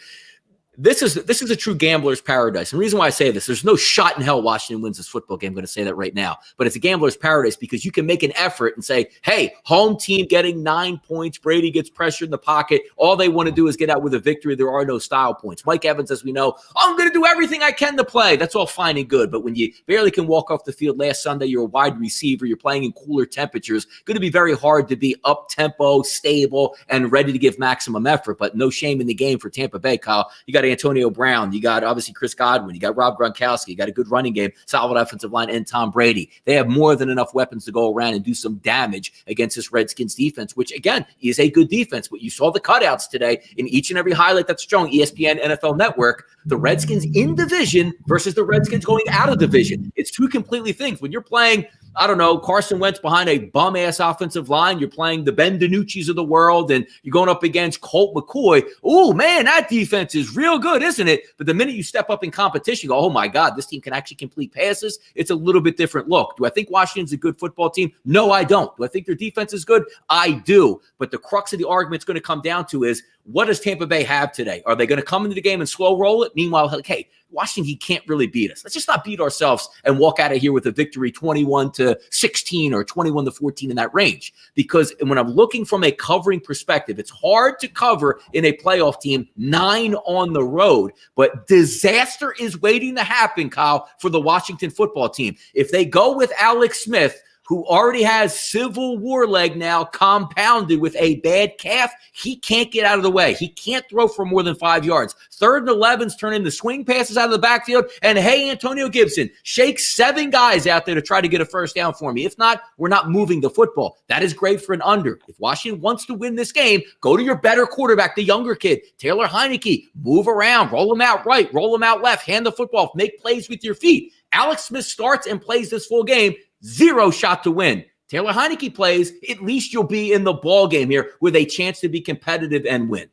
This is a true gambler's paradise. And the reason why I say this, there's no shot in hell Washington wins this football game. I'm going to say that right now. But it's a gambler's paradise because you can make an effort and say, hey, home team getting 9 points. Brady gets pressured in the pocket. All they want to do is get out with a victory. There are no style points. Mike Evans, as we know, I'm going to do everything I can to play. That's all fine and good. But when you barely can walk off the field last Sunday, you're a wide receiver, you're playing in cooler temperatures, going to be very hard to be up-tempo, stable, and ready to give maximum effort. But no shame in the game for Tampa Bay, Kyle. You got Antonio Brown, you got obviously Chris Godwin, you got Rob Gronkowski, you got a good running game, solid offensive line, and Tom Brady. They have more than enough weapons to go around and do some damage against this Redskins defense, which again is a good defense. But you saw the cutouts today in each and every highlight that's shown, ESPN, NFL Network, the Redskins in division versus the Redskins going out of division. It's two completely things. When you're playing, I don't know, Carson Wentz behind a bum-ass offensive line, you're playing the Ben DiNucci's of the world, and you're going up against Colt McCoy. Oh, man, that defense is real good, isn't it? But the minute you step up in competition, you go, oh, my God, this team can actually complete passes. It's a little bit different look. Do I think Washington's a good football team? No, I don't. Do I think their defense is good? I do. But the crux of the argument is going to come down to is, what does Tampa Bay have today? Are they going to come into the game and slow roll it? Meanwhile, like, hey, Washington, he can't really beat us. Let's just not beat ourselves and walk out of here with a victory 21-16 or 21-14 in that range. Because when I'm looking from a covering perspective, it's hard to cover in a playoff team 9 on the road. But disaster is waiting to happen, Kyle, for the Washington football team. If they go with Alex Smith, who already has Civil War leg now compounded with a bad calf, he can't get out of the way. He can't throw for more than 5 yards. 3rd and 11s turn into swing passes out of the backfield. And hey, Antonio Gibson, shake 7 guys out there to try to get a first down for me. If not, we're not moving the football. That is great for an under. If Washington wants to win this game, go to your better quarterback, the younger kid, Taylor Heineke. Move around, roll him out right, roll him out left, hand the football, make plays with your feet. Alex Smith starts and plays this full game. 0 shot to win. Taylor Heineke plays, at least you'll be in the ball game here with a chance to be competitive and win.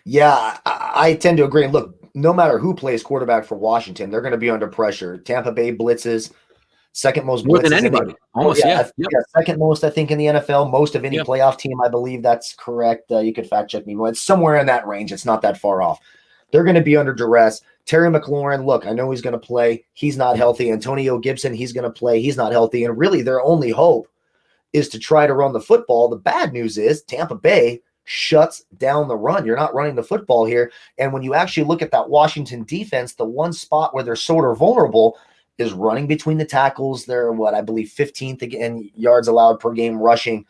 Yeah, I tend to agree. And look, no matter who plays quarterback for Washington, they're going to be under pressure. Tampa Bay blitzes, second most blitzes. More than anybody. Almost, yeah. Second most, I think, in the NFL. Most of any playoff team, I believe that's correct. You could fact check me. It's somewhere in that range. It's not that far off. They're going to be under duress. Terry McLaurin, look, I know he's going to play. He's not healthy. Antonio Gibson, he's going to play. He's not healthy. And really, their only hope is to try to run the football. The bad news is Tampa Bay shuts down the run. You're not running the football here. And when you actually look at that Washington defense, the one spot where they're sort of vulnerable is running between the tackles. They're, I believe 15th in yards allowed per game rushing.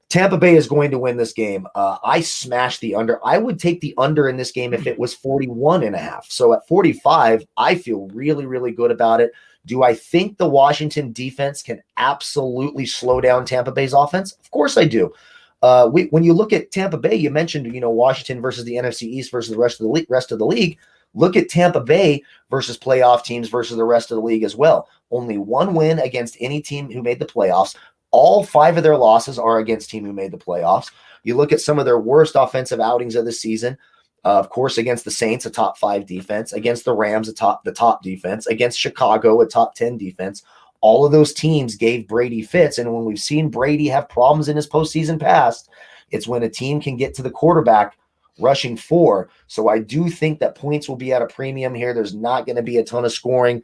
Tampa Bay is going to win this game. I smashed the under. I would take the under in this game if it was 41.5. So at 45, I feel really, really good about it. Do I think the Washington defense can absolutely slow down Tampa Bay's offense? Of course I do. When you look at Tampa Bay, you mentioned, Washington versus the NFC East versus the rest of the league. Look at Tampa Bay versus playoff teams versus the rest of the league as well. Only one win against any team who made the playoffs. All 5 of their losses are against team who made the playoffs. You look at some of their worst offensive outings of the season. Of course, against the Saints, a top 5 defense. Against the Rams, the top defense. Against Chicago, a top 10 defense. All of those teams gave Brady fits. And when we've seen Brady have problems in his postseason past, it's when a team can get to the quarterback rushing 4. So I do think that points will be at a premium here. There's not going to be a ton of scoring.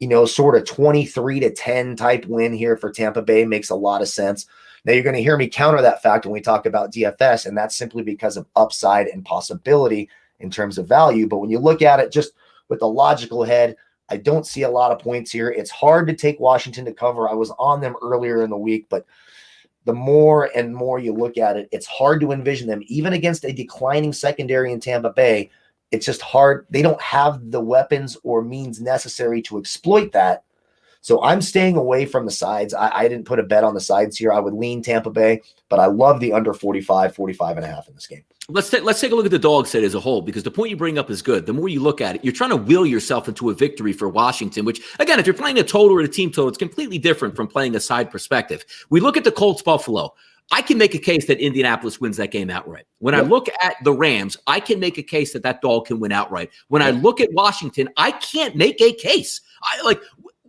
Sort of 23-10 type win here for Tampa Bay makes a lot of sense. Now you're going to hear me counter that fact when we talk about DFS, and that's simply because of upside and possibility in terms of value. But when you look at it just with a logical head, I don't see a lot of points here. It's hard to take Washington to cover. I was on them earlier in the week, but the more and more you look at it, it's hard to envision them, even against a declining secondary in Tampa Bay. It's just hard. They don't have the weapons or means necessary to exploit that. So I'm staying away from the sides. I didn't put a bet on the sides here. I would lean Tampa Bay, but I love the under 45.5 in this game. Let's take a look at the dog set as a whole, because the point you bring up is good. The more you look at it, you're trying to will yourself into a victory for Washington, which, again, if you're playing a total or a team total, it's completely different from playing a side perspective. We look at the Colts Buffalo. I can make a case that Indianapolis wins that game outright. When I look at the Rams, I can make a case that that dog can win outright. When I look at Washington, I can't make a case.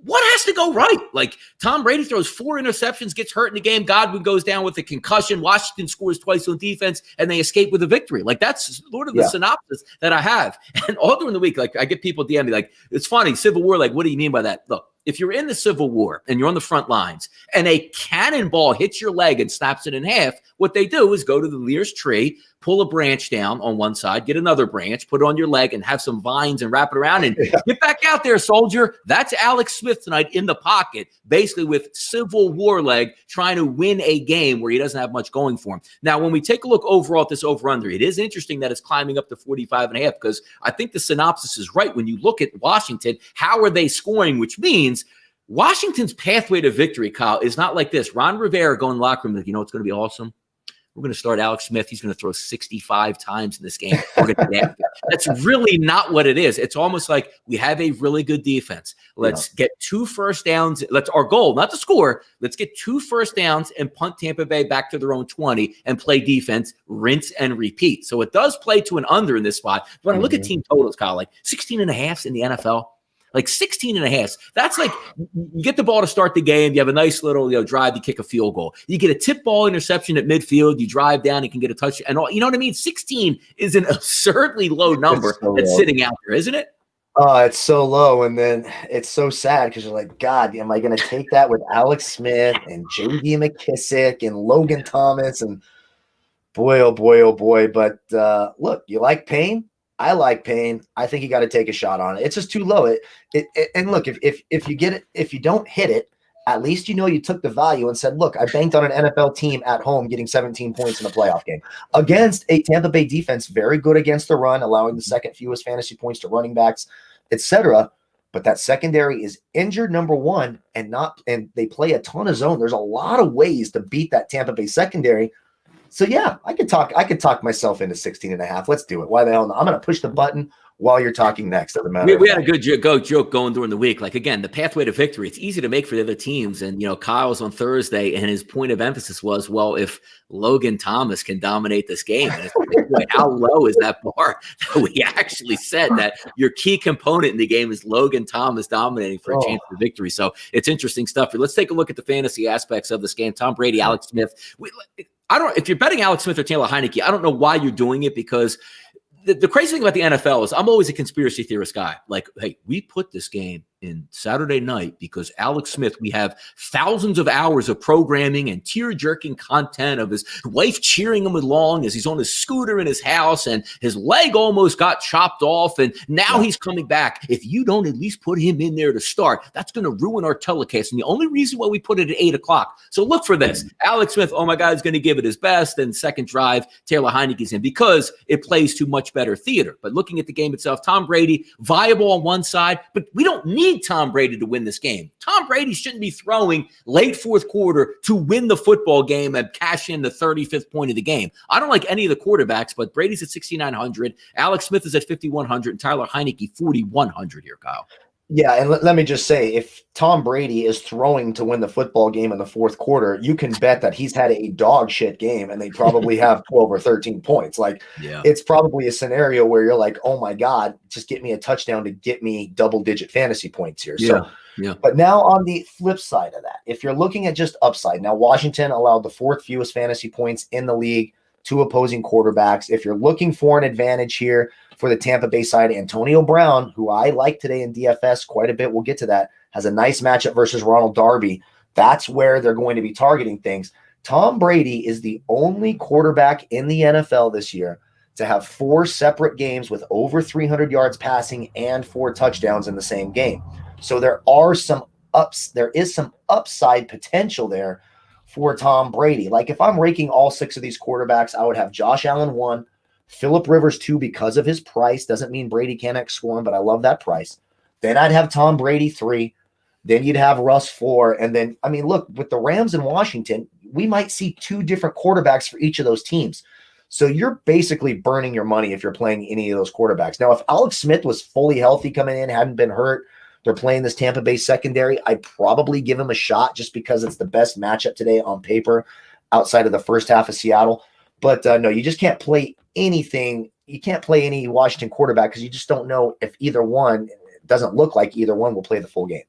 What has to go right? Like, Tom Brady throws 4 interceptions, gets hurt in the game. Godwin goes down with a concussion. Washington scores twice on defense, and they escape with a victory. Like, that's sort of the synopsis that I have. And all during the week, like, I get people DM me, like, it's funny, Civil War, like, what do you mean by that? Look, if you're in the Civil War and you're on the front lines and a cannonball hits your leg and snaps it in half, what they do is go to the nearest tree, pull a branch down on one side, get another branch, put it on your leg, and have some vines and wrap it around and get back out there, soldier. That's Alex Smith tonight in the pocket, basically with Civil War leg, trying to win a game where he doesn't have much going for him. Now, when we take a look overall at this over-under, it is interesting that it's climbing up to 45.5, because I think the synopsis is right. When you look at Washington, how are they scoring? Which means Washington's pathway to victory, Kyle, is not like this. Ron Rivera going in the locker room, like, it's going to be awesome. We're going to start Alex Smith. He's going to throw 65 times in this game. That's really not what it is. It's almost like we have a really good defense. Let's get 2 first downs. Our goal, not to score. Let's get 2 first downs and punt Tampa Bay back to their own 20 and play defense, rinse and repeat. So it does play to an under in this spot. When I look at team totals, Kyle, like 16.5 in the NFL. Like 16.5. That's like, you get the ball to start the game. You have a nice little drive. You kick a field goal. You get a tip ball interception at midfield. You drive down. You can get a touch. And all, you know what I mean? 16 is an absurdly low number that's sitting out there, isn't it? Oh, it's so low. And then it's so sad because you're like, God, am I going to take that with Alex Smith and J.D. McKissick and Logan Thomas? And boy, oh boy, oh boy. But look, you like pain? I like pain. I think you got to take a shot on it. It's just too low. And look, if you get it, if you don't hit it, at least you took the value and said, look, I banked on an NFL team at home getting 17 points in a playoff game against a Tampa Bay defense, very good against the run, allowing the second fewest fantasy points to running backs, etc. But that secondary is injured, number one, and they play a ton of zone. There's a lot of ways to beat that Tampa Bay secondary. So yeah, I could talk myself into 16.5. Let's do it. Why the hell not? I'm going to push the button while you're talking next. We had a good joke going during the week. Like, again, the pathway to victory, it's easy to make for the other teams. And, Kyle's on Thursday, and his point of emphasis was, well, if Logan Thomas can dominate this game, and it's like, how low is that bar? We actually said that your key component in the game is Logan Thomas dominating for a chance for victory. So it's interesting stuff. Let's take a look at the fantasy aspects of this game. Tom Brady, Alex Smith. If you're betting Alex Smith or Taylor Heineke, I don't know why you're doing it, because the crazy thing about the NFL is I'm always a conspiracy theorist guy. Like, hey, we put this game in Saturday night because Alex Smith, we have thousands of hours of programming and tear-jerking content of his wife cheering him along as he's on his scooter in his house and his leg almost got chopped off, and now he's coming back. If you don't at least put him in there to start, that's going to ruin our telecast. And the only reason why we put it at 8 o'clock. So look for this. Alex Smith, oh my God, is going to give it his best. And second drive, Taylor Heineke's in, because it plays to much better theater. But looking at the game itself, Tom Brady, viable on one side, but we don't need need Tom Brady to win this game. Tom Brady shouldn't be throwing late fourth quarter to win the football game and cash in the 35th point of the game. I don't like any of the quarterbacks, but Brady's at 6,900. Alex Smith is at 5,100, and Tyler Heineke 4,100 here, Kyle. Yeah, and let me just say, if Tom Brady is throwing to win the football game in the fourth quarter, you can bet that he's had a dog shit game and they probably have 12 or 13 points. Like, it's probably a scenario where you're like, oh my God, just get me a touchdown to get me double-digit fantasy points here. But now on the flip side of that, if you're looking at just upside, now Washington allowed the fourth fewest fantasy points in the league to opposing quarterbacks. If you're looking for an advantage here for the Tampa Bay side, Antonio Brown, who I like today in DFS quite a bit, we'll get to that, has a nice matchup versus Ronald Darby. That's where they're going to be targeting things. Tom Brady is the only quarterback in the NFL this year to have 4 separate games with over 300 yards passing and 4 touchdowns in the same game. So there is some upside potential there for Tom Brady. Like, if I'm ranking all 6 of these quarterbacks, I would have Josh Allen 1, Phillip Rivers 2 because of his price. Doesn't mean Brady can't score him, but I love that price. Then I'd have Tom Brady 3. Then you'd have Russ 4. And then, I mean, look, with the Rams in Washington, we might see 2 different quarterbacks for each of those teams. So you're basically burning your money if you're playing any of those quarterbacks. Now, if Alex Smith was fully healthy coming in, hadn't been hurt, they're playing this Tampa Bay secondary, I'd probably give him a shot just because it's the best matchup today on paper outside of the first half of Seattle. But no, you just can't play anything. You can't play any Washington quarterback because you just don't know if either one, it doesn't look like either one will play the full game.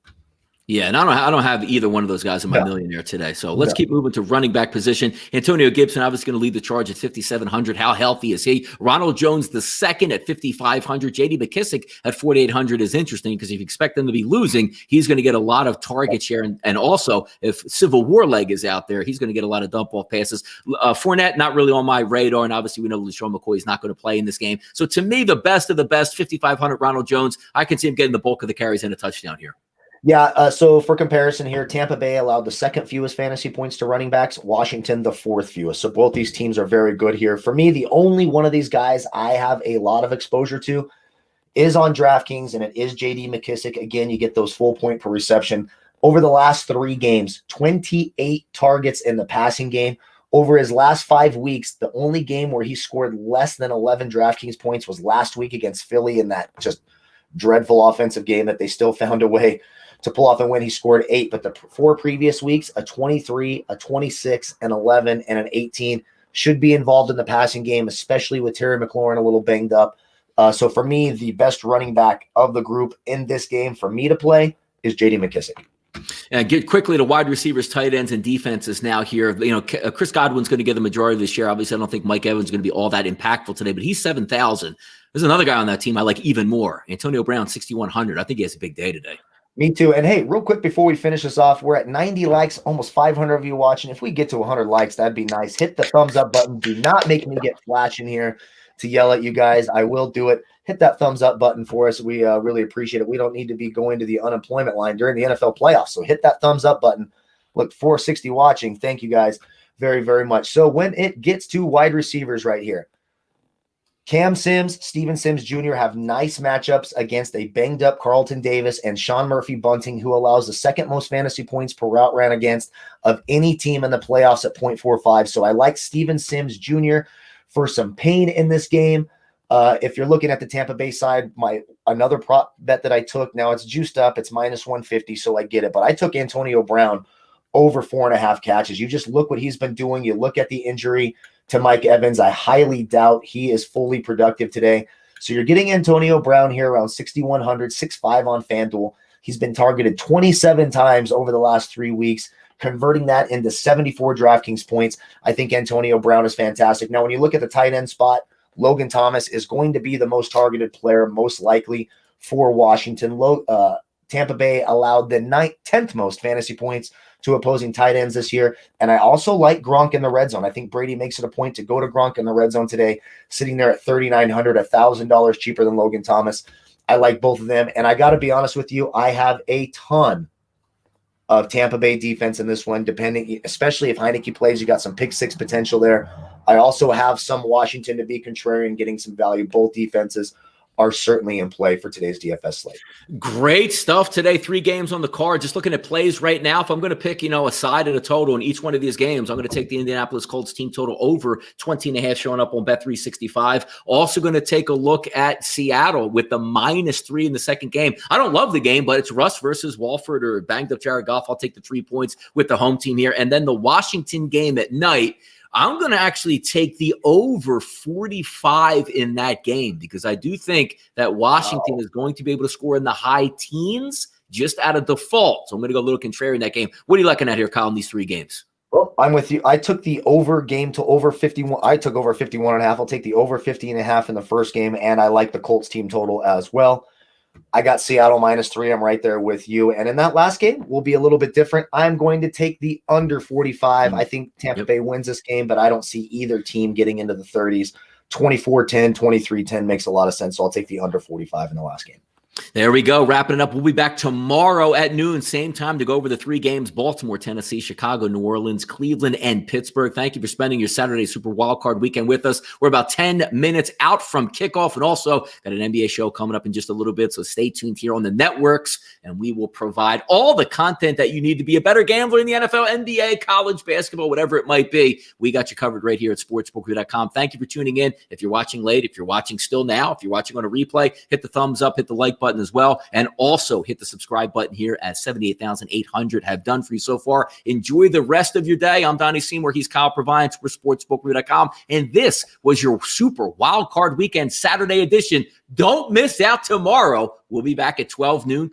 Yeah, and I don't have either one of those guys in my millionaire today. So let's keep moving to running back position. Antonio Gibson obviously going to lead the charge at 5,700. How healthy is he? Ronald Jones the second at 5,500. J.D. McKissick at 4,800 is interesting because if you expect them to be losing, he's going to get a lot of target share. And also, if Civil War leg is out there, he's going to get a lot of dump-off passes. Fournette, not really on my radar, and obviously we know LeSean McCoy is not going to play in this game. So to me, the best of the best, 5,500 Ronald Jones. I can see him getting the bulk of the carries and a touchdown here. Yeah, so for comparison here, Tampa Bay allowed the second fewest fantasy points to running backs, Washington the fourth fewest. So both these teams are very good here. For me, the only one of these guys I have a lot of exposure to is on DraftKings, and it is J.D. McKissick. Again, you get those full point per reception. Over the last 3 games, 28 targets in the passing game. Over his last 5 weeks, the only game where he scored less than 11 DraftKings points was last week against Philly in that just dreadful offensive game that they still found a way to pull off and win. He scored 8, but the 4 previous weeks, a 23, a 26, an 11, and an 18 should be involved in the passing game, especially with Terry McLaurin a little banged up. So for me, the best running back of the group in this game for me to play is J.D. McKissick. And get quickly to wide receivers, tight ends, and defenses now here. You know, Chris Godwin's going to get the majority of the share. Obviously, I don't think Mike Evans is going to be all that impactful today, but he's 7,000. There's another guy on that team I like even more. Antonio Brown, 6,100. I think he has a big day today. Me too. And hey, real quick before we finish this off, we're at 90 likes, almost 500 of you watching. If we get to 100 likes, that'd be nice. Hit the thumbs up button. Do not make me get flashing here to yell at you guys. I will do it. Hit that thumbs up button for us. We really appreciate it. We don't need to be going to the unemployment line during the NFL playoffs. So hit that thumbs up button. Look, 460 watching. Thank you guys very, very much. So when it gets to wide receivers right here, Cam Sims, Steven Sims Jr. have nice matchups against a banged-up Carlton Davis and Sean Murphy-Bunting, who allows the second most fantasy points per route ran against of any team in the playoffs at 0.45. So I like Steven Sims Jr. for some pain in this game. If you're looking at the Tampa Bay side, another prop bet that I took, now it's juiced up. It's minus 150, so I get it. But I took Antonio Brown over 4.5 catches. You just look what he's been doing. You look at the injury to Mike Evans. I highly doubt he is fully productive today. So you're getting Antonio Brown here around 6,100, 6.5 on FanDuel. He's been targeted 27 times over the last 3 weeks, converting that into 74 DraftKings points. I think Antonio Brown is fantastic. Now, when you look at the tight end spot, Logan Thomas is going to be the most targeted player, most likely for Washington. Tampa Bay allowed the 10th most fantasy points to opposing tight ends this year. And I also like Gronk in the red zone. I think Brady makes it a point to go to Gronk in the red zone today, sitting there at $3,900, $1,000 cheaper than Logan Thomas. I like both of them. And I got to be honest with you, I have a ton of Tampa Bay defense in this one, depending, especially if Heineke plays, you got some pick six potential there. I also have some Washington to be contrarian, getting some value. Both defenses are certainly in play for today's DFS slate. Great stuff today. 3 games on the card. Just looking at plays right now. If I'm going to pick, a side and a total in each one of these games, I'm going to take the Indianapolis Colts team total over 20.5 showing up on Bet365. Also going to take a look at Seattle with the -3 in the second game. I don't love the game, but it's Russ versus Walford or banged up Jared Goff. I'll take the 3 points with the home team here. And then the Washington game at night, I'm going to actually take the over 45 in that game because I do think that Washington is going to be able to score in the high teens just out of default. So I'm going to go a little contrary in that game. What are you looking at here, Kyle, in these 3 games? Well, I'm with you. I took the over game to over 51. I took over 51.5. I'll take the over 50.5 in the first game, and I like the Colts team total as well. I got Seattle -3. I'm right there with you. And in that last game, will be a little bit different. I'm going to take the under 45. I think Tampa Bay wins this game, but I don't see either team getting into the 30s. 24-10, 23-10 makes a lot of sense. So I'll take the under 45 in the last game. There we go. Wrapping it up. We'll be back tomorrow at noon, same time, to go over the 3 games: Baltimore, Tennessee, Chicago, New Orleans, Cleveland, and Pittsburgh. Thank you for spending your Saturday Super Wildcard weekend with us. We're about 10 minutes out from kickoff, and also got an NBA show coming up in just a little bit, so stay tuned here on the networks, and we will provide all the content that you need to be a better gambler in the NFL, NBA, college basketball, whatever it might be. We got you covered right here at sportsbookreview.com. Thank you for tuning in. If you're watching late, if you're watching still now, if you're watching on a replay, hit the thumbs up, hit the like button as well, and also hit the subscribe button here, as 78,800 have done for you so far. Enjoy the rest of your day. I'm Donnie Seymour. He's Kyle Purviance. We're sportsbookreview.com, and this was your Super Wildcard Weekend Saturday edition. Don't miss out tomorrow. We'll be back at 12 noon.